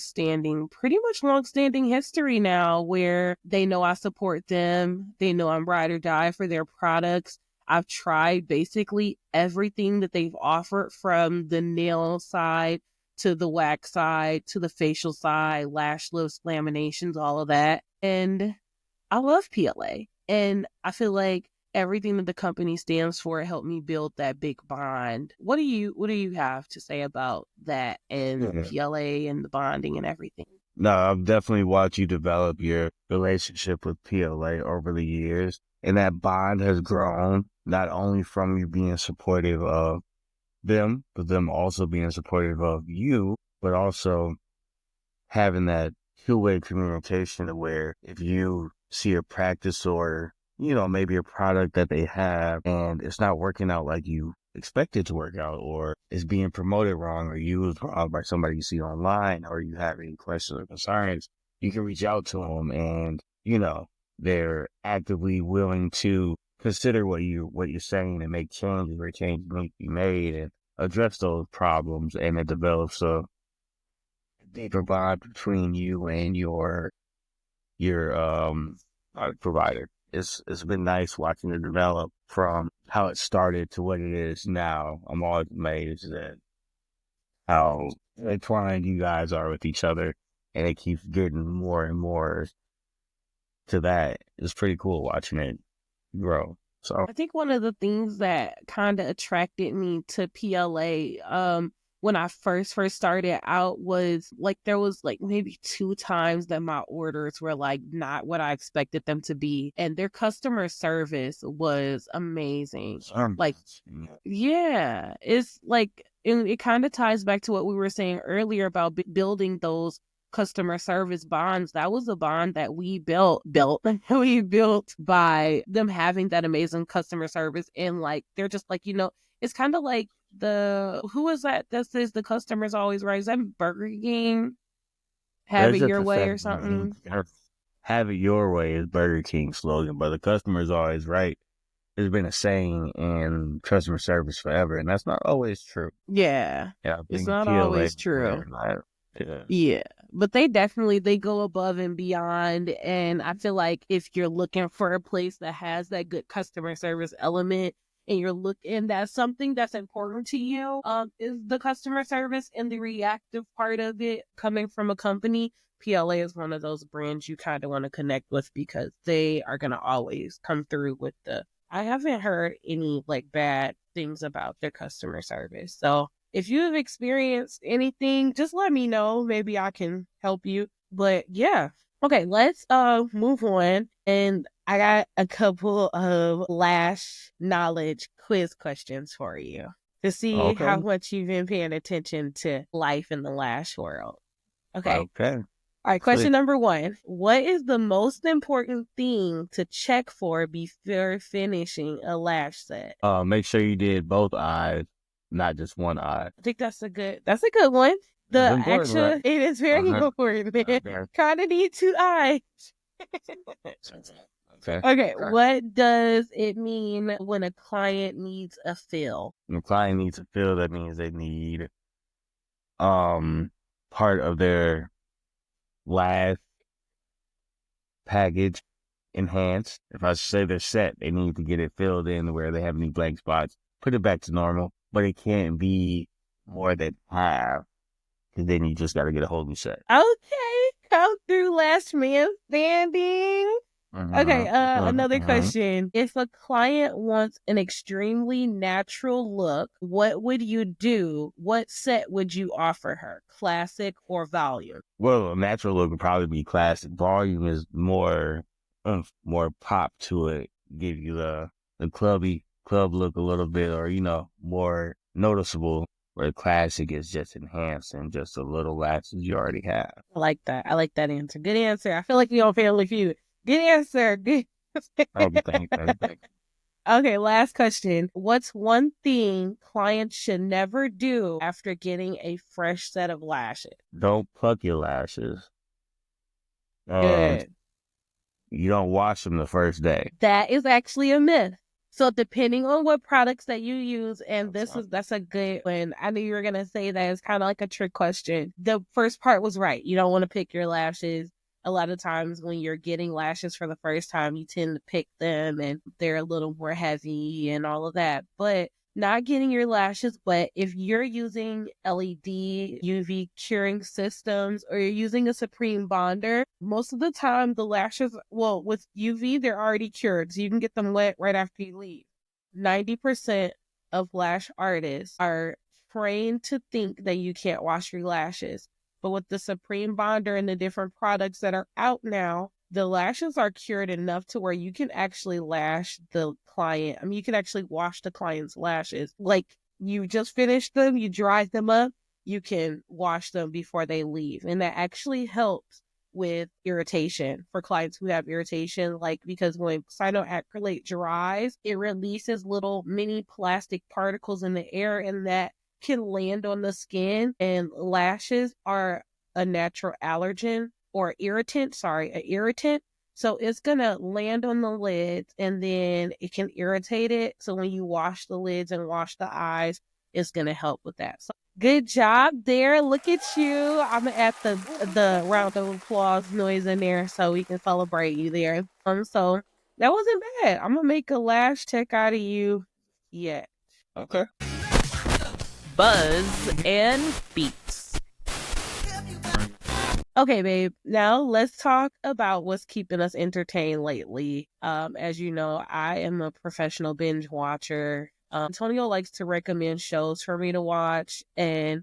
pretty much long-standing history now where they know I support them. They know I'm ride or die for their products. I've tried basically everything that they've offered, from the nail side to the wax side to the facial side, lash lifts, laminations, all of that. And I love PLA. And I feel like everything that the company stands for helped me build that big bond. What do you have to say about that and PLA and the bonding and everything? No, I've definitely watched you develop your relationship with PLA over the years. And that bond has grown not only from you being supportive of them, but them also being supportive of you, but also having that two-way communication where if you see a practice or, maybe a product that they have and it's not working out like you expect it to work out, or it's being promoted wrong or used wrong by somebody you see online, or you have any questions or concerns, you can reach out to them and, they're actively willing to consider what you're saying and make changes where changes need to be made and address those problems, and it develops a deeper bond between you and your provider. It's been nice watching it develop from how it started to what it is now. I'm always amazed at how entwined you guys are with each other, and it keeps getting more and more to that. It's pretty cool watching it grow. So I think one of the things that kind of attracted me to PLA when I first started out was like there was like maybe 2 times that my orders were like not what I expected them to be, and their customer service was amazing. Like, yeah, it's like it kind of ties back to what we were saying earlier about building those customer service bonds. That was a bond that we built we built by them having that amazing customer service. And like, they're just like, it's kind of like who is that says the customer's always right? Is that Burger King? Have That's it just your a way fact. or something? Have it your way is Burger King's slogan, but the customer's always right. It's been a saying in customer service forever, and that's not always true. Yeah. Yeah, I It's think not PLA always is true. where, yeah. Yeah, but they go above and beyond. And I feel like if you're looking for a place that has that good customer service element, and you're looking, that's something that's important to you, is the customer service and the reactive part of it coming from a company. PLA is one of those brands you kind of want to connect with, because they are going to always come through with I haven't heard any like bad things about their customer service. So if you've experienced anything, just let me know. Maybe I can help you. But yeah. Okay, let's move on. And I got a couple of lash knowledge quiz questions for you to see how Okay. much you've been paying attention to life in the lash world. Okay. Okay. All right, question number 1. What is the most important thing to check for before finishing a lash set? Make sure you did both eyes, not just one eye. I think that's a good one. That's important, right? It is very important, man. Okay. Kind of need 2 eyes. Okay. Okay, what does it mean when a client needs a fill? When a client needs a fill, that means they need part of their lash package enhanced. If I say they're set, they need to get it filled in where they have any blank spots. Put it back to normal, but it can't be more than half, because then you just got to get a whole new set. Okay, come through, last man standing. Okay, another question. If a client wants an extremely natural look, what would you do? What set would you offer her? Classic or volume? Well, a natural look would probably be classic. Volume is more pop to it. Give you the club look a little bit, or, more noticeable, where classic is just enhanced and just a little lashes you already have. I like that. I like that answer. Good answer. I feel like we on Family Feud. Good answer. Good. Thank you. Okay, last question. What's one thing clients should never do after getting a fresh set of lashes? Don't pluck your lashes. Good. You don't wash them the first day. That is actually a myth. So depending on what products that you use, and that's a good one. I knew you were gonna say that. It's kind of like a trick question. The first part was right. You don't want to pick your lashes. A lot of times when you're getting lashes for the first time, you tend to pick them and they're a little more heavy and all of that. But not getting your lashes, but if you're using LED UV curing systems, or you're using a Supreme bonder, most of the time the lashes, well, with UV, they're already cured. So you can get them wet right after you leave. 90% of lash artists are trained to think that you can't wash your lashes. But with the Supreme bonder and the different products that are out now, the lashes are cured enough to where you can actually lash the client. I mean, you can actually wash the client's lashes. Like, you just finished them, you dried them up, you can wash them before they leave. And that actually helps with irritation for clients who have irritation. Like, because when cyanoacrylate dries, it releases little mini plastic particles in the air, and that can land on the skin. And lashes are a natural allergen or irritant. So it's going to land on the lids, and then it can irritate it. So when you wash the lids and wash the eyes, it's going to help with that. So good job there. Look at you. I'm going to add the round of applause noise in there so we can celebrate you there. So that wasn't bad. I'm going to make a lash tech out of you yet. Okay. Buzz and Beats. Okay, babe. Now let's talk about what's keeping us entertained lately. As you know, I am a professional binge watcher. Antonio likes to recommend shows for me to watch, and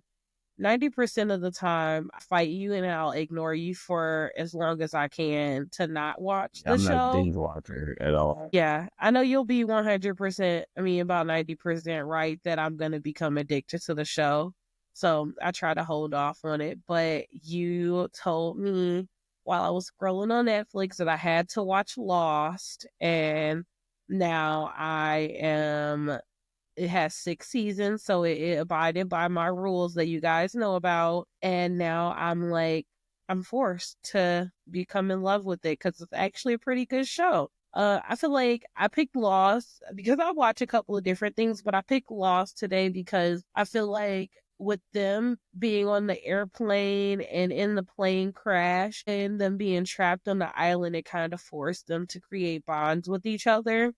90% of the time I fight you and I'll ignore you for as long as I can to not watch the show. I'm not a binge watcher at all. Yeah, I know you'll be 100%, about 90% right that I'm going to become addicted to the show. So I try to hold off on it. But you told me while I was scrolling on Netflix that I had to watch Lost, and now it has 6 seasons, so it abided by my rules that you guys know about. And now I'm forced to become in love with it because it's actually a pretty good show. I feel like I picked Lost because I watch a couple of different things, but I picked Lost today because I feel like with them being on the airplane and in the plane crash and them being trapped on the island, it kind of forced them to create bonds with each other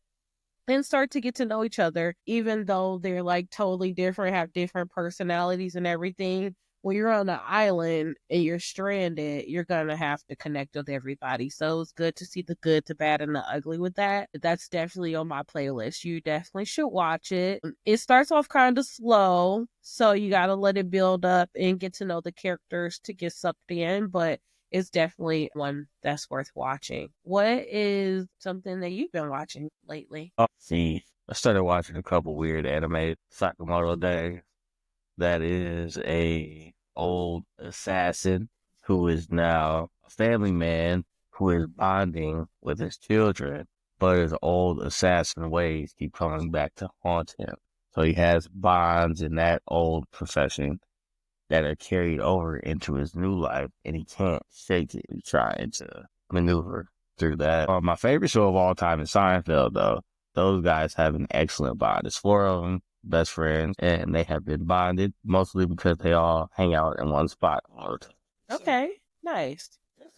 and start to get to know each other, even though they're like totally different, have different personalities and everything. When you're on an island and you're stranded, you're going to have to connect with everybody. So it's good to see the good, the bad, and the ugly with that. That's definitely on my playlist. You definitely should watch it. It starts off kind of slow, so you got to let it build up and get to know the characters to get sucked in, but it's definitely one that's worth watching. What is something that you've been watching lately? Oh, see, I started watching a couple weird anime Sakamoto Days. That is a old assassin who is now a family man who is bonding with his children, but his old assassin ways keep coming back to haunt him. So he has bonds in that old profession that are carried over into his new life, and he can't shake it. He's trying to maneuver through that. My favorite show of all time is Seinfeld, though. Those guys have an excellent bond. There's 4 of them, best friends, and they have been bonded mostly because they all hang out in one spot all the time. Okay, nice.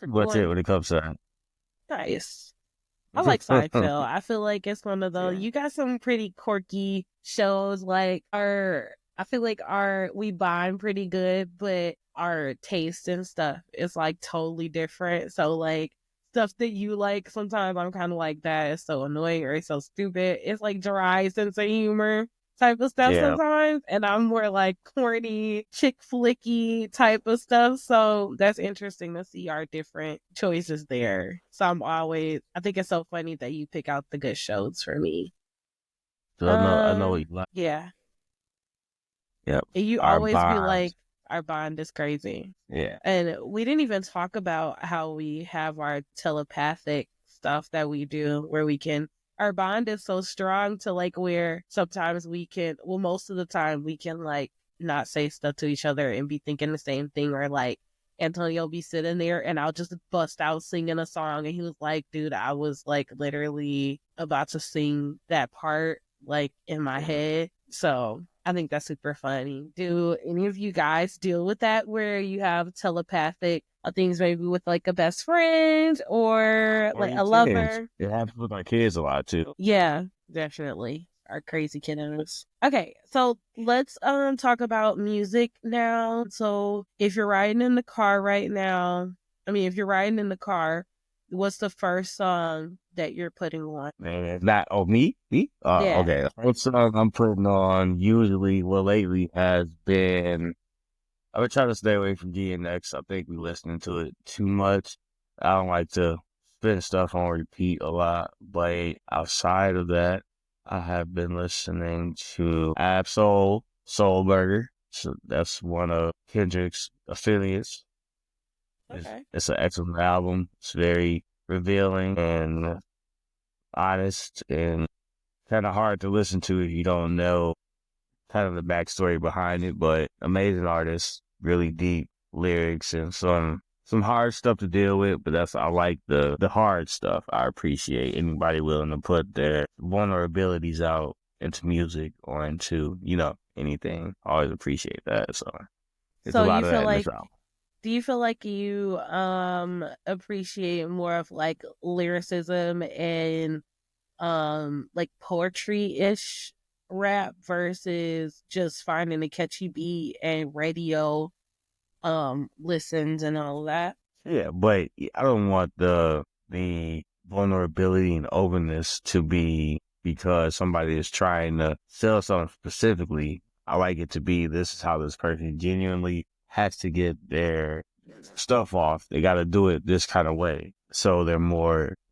What's it when it comes to that? Nice. I like Seinfeld. I feel like it's one of those. You got some pretty quirky shows. Like I feel like we bond pretty good, but our taste and stuff is like totally different. So like stuff that you like, sometimes I'm kind of like that. It's so annoying or it's so stupid. It's like dry sense of humor type of stuff Yeah. sometimes, and I'm more like corny, chick flicky type of stuff. So that's interesting to see our different choices there. So I think it's so funny that you pick out the good shows for me. So I know what you like. Yeah. Yep. And you Our always be bonds. like, our bond is crazy. Yeah. And we didn't even talk about how we have our telepathic stuff that we do where our bond is so strong to like where sometimes most of the time we can like not say stuff to each other and be thinking the same thing, or like Antonio be sitting there and I'll just bust out singing a song and he was like, dude, I was like literally about to sing that part like in my head. So I think that's super funny. Do any of you guys deal with that where you have telepathic things maybe with like a best friend or like a lover? It happens with my kids a lot too. Yeah, definitely. Our crazy kiddos. Okay, so let's talk about music now. So if you're riding in the car right now, if you're riding in the car, what's the first song that you're putting on? Man, it's not me. Yeah. Okay. The first song I'm putting on lately has been. I've been trying to stay away from DNX. I think we listening to it too much. I don't like to spin stuff on repeat a lot, but outside of that, I have been listening to Absol Soul Burger. So that's one of Kendrick's affiliates. Okay. It's an excellent album. It's very revealing and honest and kind of hard to listen to if you don't know kind of the backstory behind it, but amazing artist, really deep lyrics and some hard stuff to deal with, but I like the hard stuff. I appreciate anybody willing to put their vulnerabilities out into music or into, anything. I always appreciate that. So it's a lot of that in this album. Do you feel like you appreciate more of like lyricism and like poetry-ish rap versus just finding a catchy beat and radio listens and all that? Yeah, but I don't want the vulnerability and openness to be because somebody is trying to sell something specifically. I like it to be, this is how this person genuinely has to get their stuff off. They got to do it this kind of way. So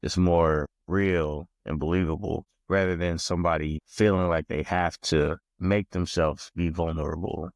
it's more real and believable rather than somebody feeling like they have to make themselves be vulnerable.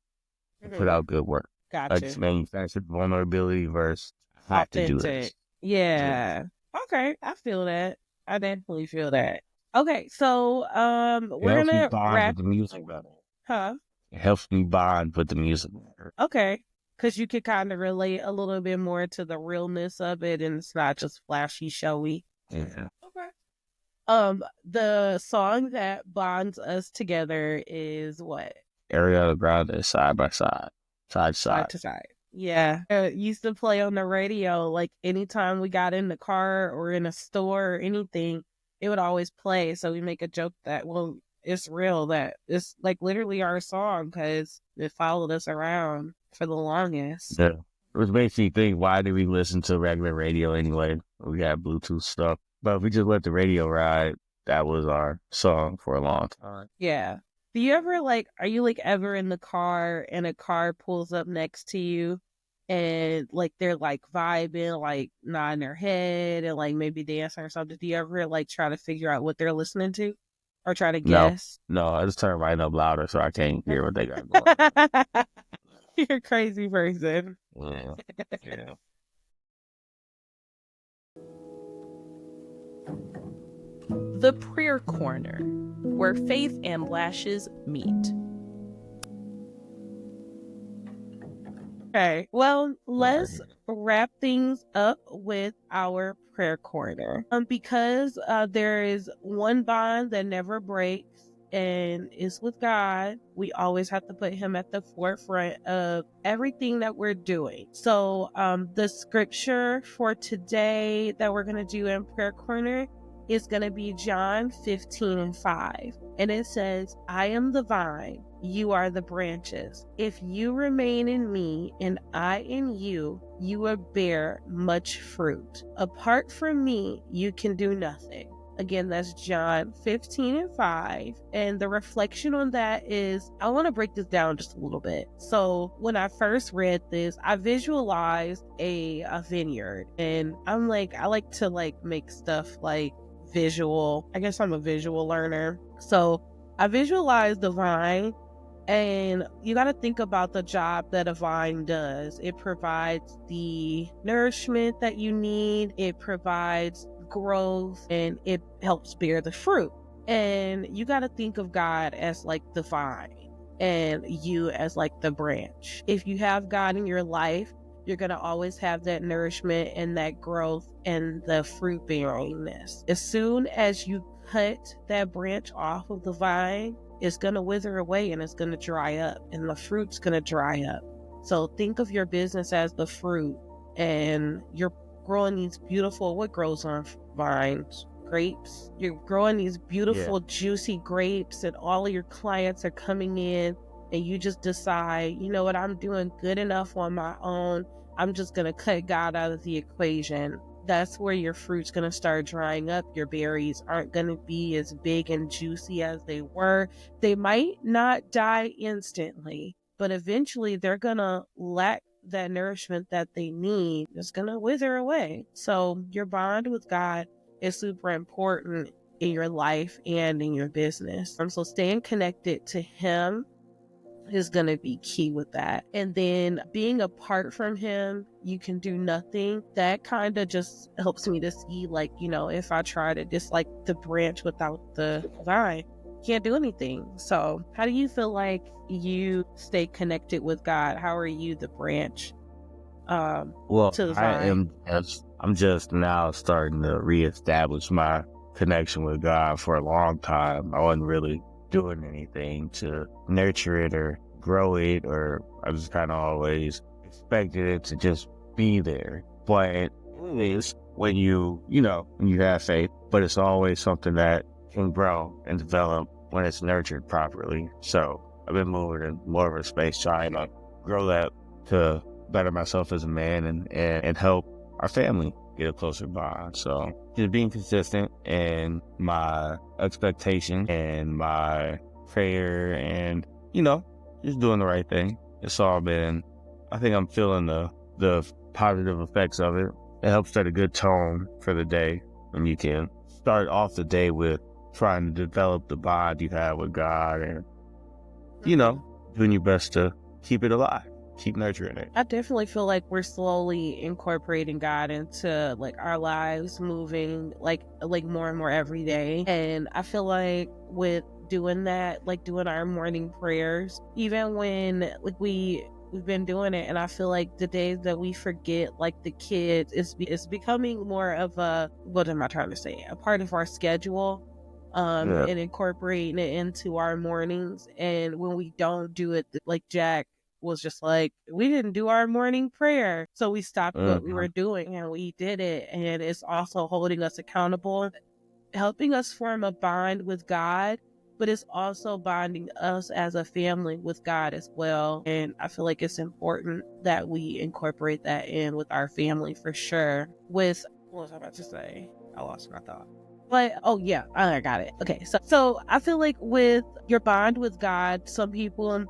and put out good work. Like Gotcha. manufactured vulnerability versus I have to do Authentic. this. Yeah. Okay. I feel that. I definitely feel that. Okay. So, It we're helps me gonna bond wrap, with the music better. huh? It helps me bond with the music better. Okay. Because you could kind of relate a little bit more to the realness of it, and it's not just flashy, showy. Yeah. Okay. The song that bonds us together is what? Ariana Grande, Side by Side, Side to Side Side. to side. Yeah. Used to play on the radio, like anytime we got in the car or in a store or anything, it would always play. So we make a joke that, well, it's real, that it's like literally our song because it followed us around for the longest. Yeah. Which makes me think, why do we listen to regular radio anyway? We got Bluetooth stuff. But if we just let the radio ride, that was our song for a long time. Yeah. Do you ever are you ever in the car and a car pulls up next to you and they're vibing, nodding their head and maybe dancing or something? Do you ever try to figure out what they're listening to or try to No, guess? no, I just turn right up louder so I can't hear what they got going. You're a crazy person. Yeah. Yeah. The Prayer Corner, where faith and lashes meet. Okay, well, let's wrap things up with our prayer corner. Because there is one bond that never breaks, and it's with God. We always have to put Him at the forefront of everything that we're doing. So, the scripture for today that we're gonna do in prayer corner is gonna be John 15:5, and it says, "I am the vine. You are the branches. If you remain in me and I in you, you will bear much fruit. Apart from me, you can do nothing." Again, that's John 15:5. And the reflection on that is, I want to break this down just a little bit. So when I first read this, I visualized a vineyard. And I'm I like to make stuff visual. I guess I'm a visual learner. So I visualized the vine. And you got to think about the job that a vine does. It provides the nourishment that you need. It provides growth and it helps bear the fruit. And you got to think of God as the vine and you as the branch. If you have God in your life, you're going to always have that nourishment and that growth and the fruit bearingness. As soon as you cut that branch off of the vine, it's going to wither away and it's going to dry up and the fruit's going to dry up. So think of your business as the fruit, and you're growing these beautiful, what grows on vines? Grapes. You're growing these beautiful, juicy grapes, and all of your clients are coming in, and you just decide, you know what, I'm doing good enough on my own. I'm just going to cut God out of the equation. That's where your fruit's going to start drying up. Your berries aren't going to be as big and juicy as they were. They might not die instantly, but eventually they're going to lack that nourishment that they need. It's going to wither away. So your bond with God is super important in your life and in your business. So staying connected to Him is going to be key with that. And then being apart from Him, you can do nothing. That kind of just helps me to see, if I try to just the branch without the vine, can't do anything. So how do you feel like you stay connected with God? How are you the branch Well, to the vine? I'm just now starting to reestablish my connection with God. For a long time, I wasn't really doing anything to nurture it or grow it, or I just kind of always expected it to just be there. But it is when when you have faith, but it's always something that can grow and develop when it's nurtured properly. So I've been moving in more of a space trying to grow that to better myself as a man and help our family get a closer bond. So just being consistent in my expectation and my prayer and, just doing the right thing. It's all been, I think I'm feeling the positive effects of it. It helps set a good tone for the day, and you can start off the day with trying to develop the bond you have with God and, doing your best to keep it alive, keep nurturing it. I definitely feel like we're slowly incorporating God into like our lives, moving like more and more every day. And I feel like with doing that, like doing our morning prayers, even when like we've been doing it, and I feel like the days that we forget, like the kids, it's becoming more of a, what am I trying to say, a part of our schedule, Yeah. and incorporating it into our mornings. And when we don't do it, like Jack was just like, we didn't do our morning prayer, so we stopped what we were doing and we did it. And it's also holding us accountable, helping us form a bond with God, but it's also bonding us as a family with God as well. And I feel like it's important that we incorporate that in with our family for sure. With, what was I about to say? I lost my thought. But oh yeah, I got it. Okay, so I feel like with your bond with God, some people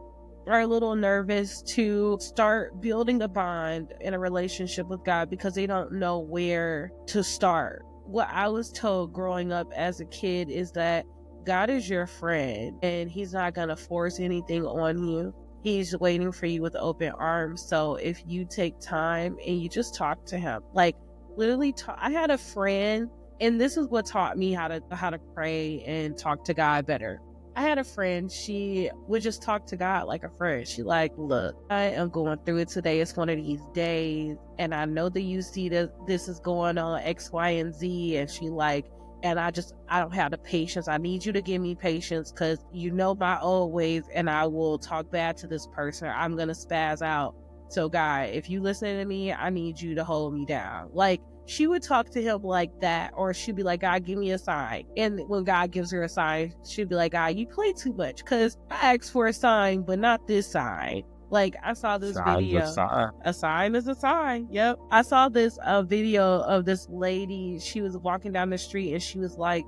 are a little nervous to start building a bond in a relationship with God because they don't know where to start. What I was told growing up as a kid is that God is your friend and he's not going to force anything on you. He's waiting for you with open arms. So if you take time and you just talk to him, like literally I had a friend, and this is what taught me how to pray and talk to God better. I had a friend, she would just talk to God like a friend. She like, look, I am going through it today. It's one of these days. And I know that you see that this is going on X, Y, and Z. And she like, and I don't have the patience. I need you to give me patience because you know my old ways and I will talk bad to this person. I'm going to spaz out. So God, if you listen to me, I need you to hold me down. Like, she would talk to him like that, or she'd be like, God, give me a sign. And when God gives her a sign, she'd be like, God, you play too much because I asked for a sign, but not this sign. Like, I saw this video. A sign is a sign. Yep. I saw this video of this lady. She was walking down the street and she was like,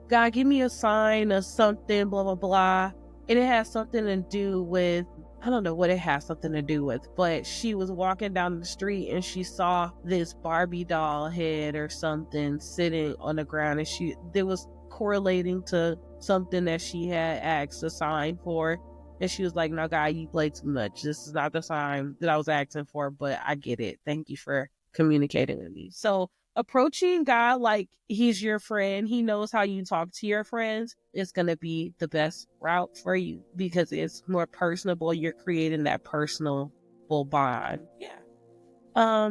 God, give me a sign or something, blah, blah, blah. And it has something to do with, I don't know what it has something to do with, but she was walking down the street and she saw this Barbie doll head or something sitting on the ground, and there was correlating to something that she had asked a sign for. And she was like, no, God, you play too much. This is not the sign that I was asking for, but I get it. Thank you for communicating with me. So approaching God like he's your friend, he knows how you talk to your friends, is going to be the best route for you because it's more personable. You're creating that personal bond. Yeah.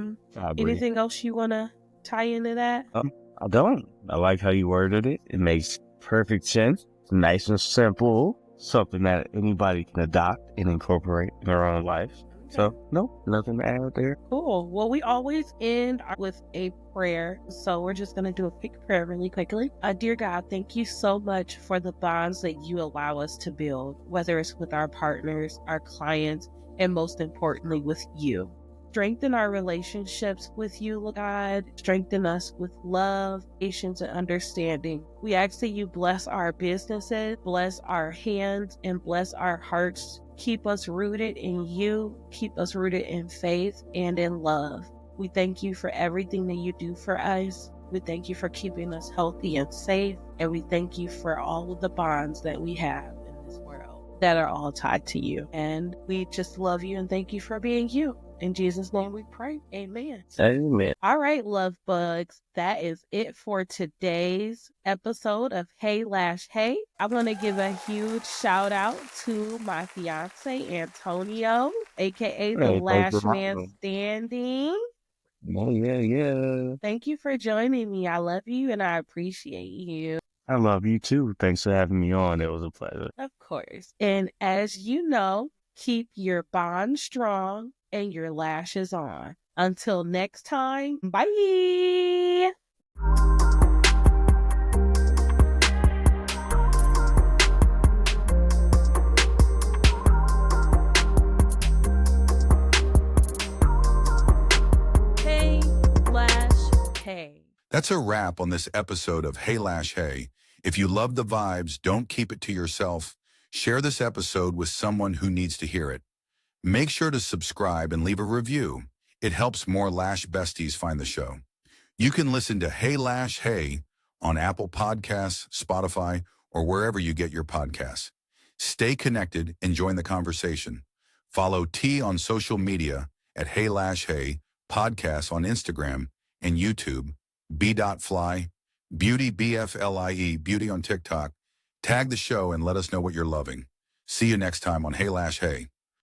Anything else you want to tie into that? I don't. I like how you worded it. It makes perfect sense. It's nice and simple. Something that anybody can adopt and incorporate in their own life. So, no, nothing to add there. Cool. Well, we always end with a prayer. So we're just going to do a quick prayer really quickly. Dear God, thank you so much for the bonds that you allow us to build, whether it's with our partners, our clients, and most importantly, with you. Strengthen our relationships with you, God. Strengthen us with love, patience, and understanding. We ask that you bless our businesses, bless our hands, and bless our hearts. Keep us rooted in you. Keep us rooted in faith and in love. We thank you for everything that you do for us. We thank you for keeping us healthy and safe. And we thank you for all of the bonds that we have in this world that are all tied to you. And we just love you and thank you for being you. In Jesus' name we pray. Amen. Amen. All right, love bugs. That is it for today's episode of Hey Lash Hey. I want to give a huge shout out to my fiance, Antonio, aka the Lash Man Standing. Yeah. Thank you for joining me. I love you and I appreciate you. I love you too. Thanks for having me on. It was a pleasure. Of course. And as you know, keep your bond strong and your lashes on. Until next time, bye. Hey, Lash, hey. That's a wrap on this episode of Hey Lash Hey. If you love the vibes, don't keep it to yourself. Share this episode with someone who needs to hear it. Make sure to subscribe and leave a review. It helps more Lash besties find the show. You can listen to Hey Lash Hey on Apple Podcasts, Spotify, or wherever you get your podcasts. Stay connected and join the conversation. Follow T on social media at Hey Lash Hey, podcast on Instagram and YouTube, B.Fly, Beauty BFLIE, Beauty on TikTok. Tag the show and let us know what you're loving. See you next time on Hey Lash Hey.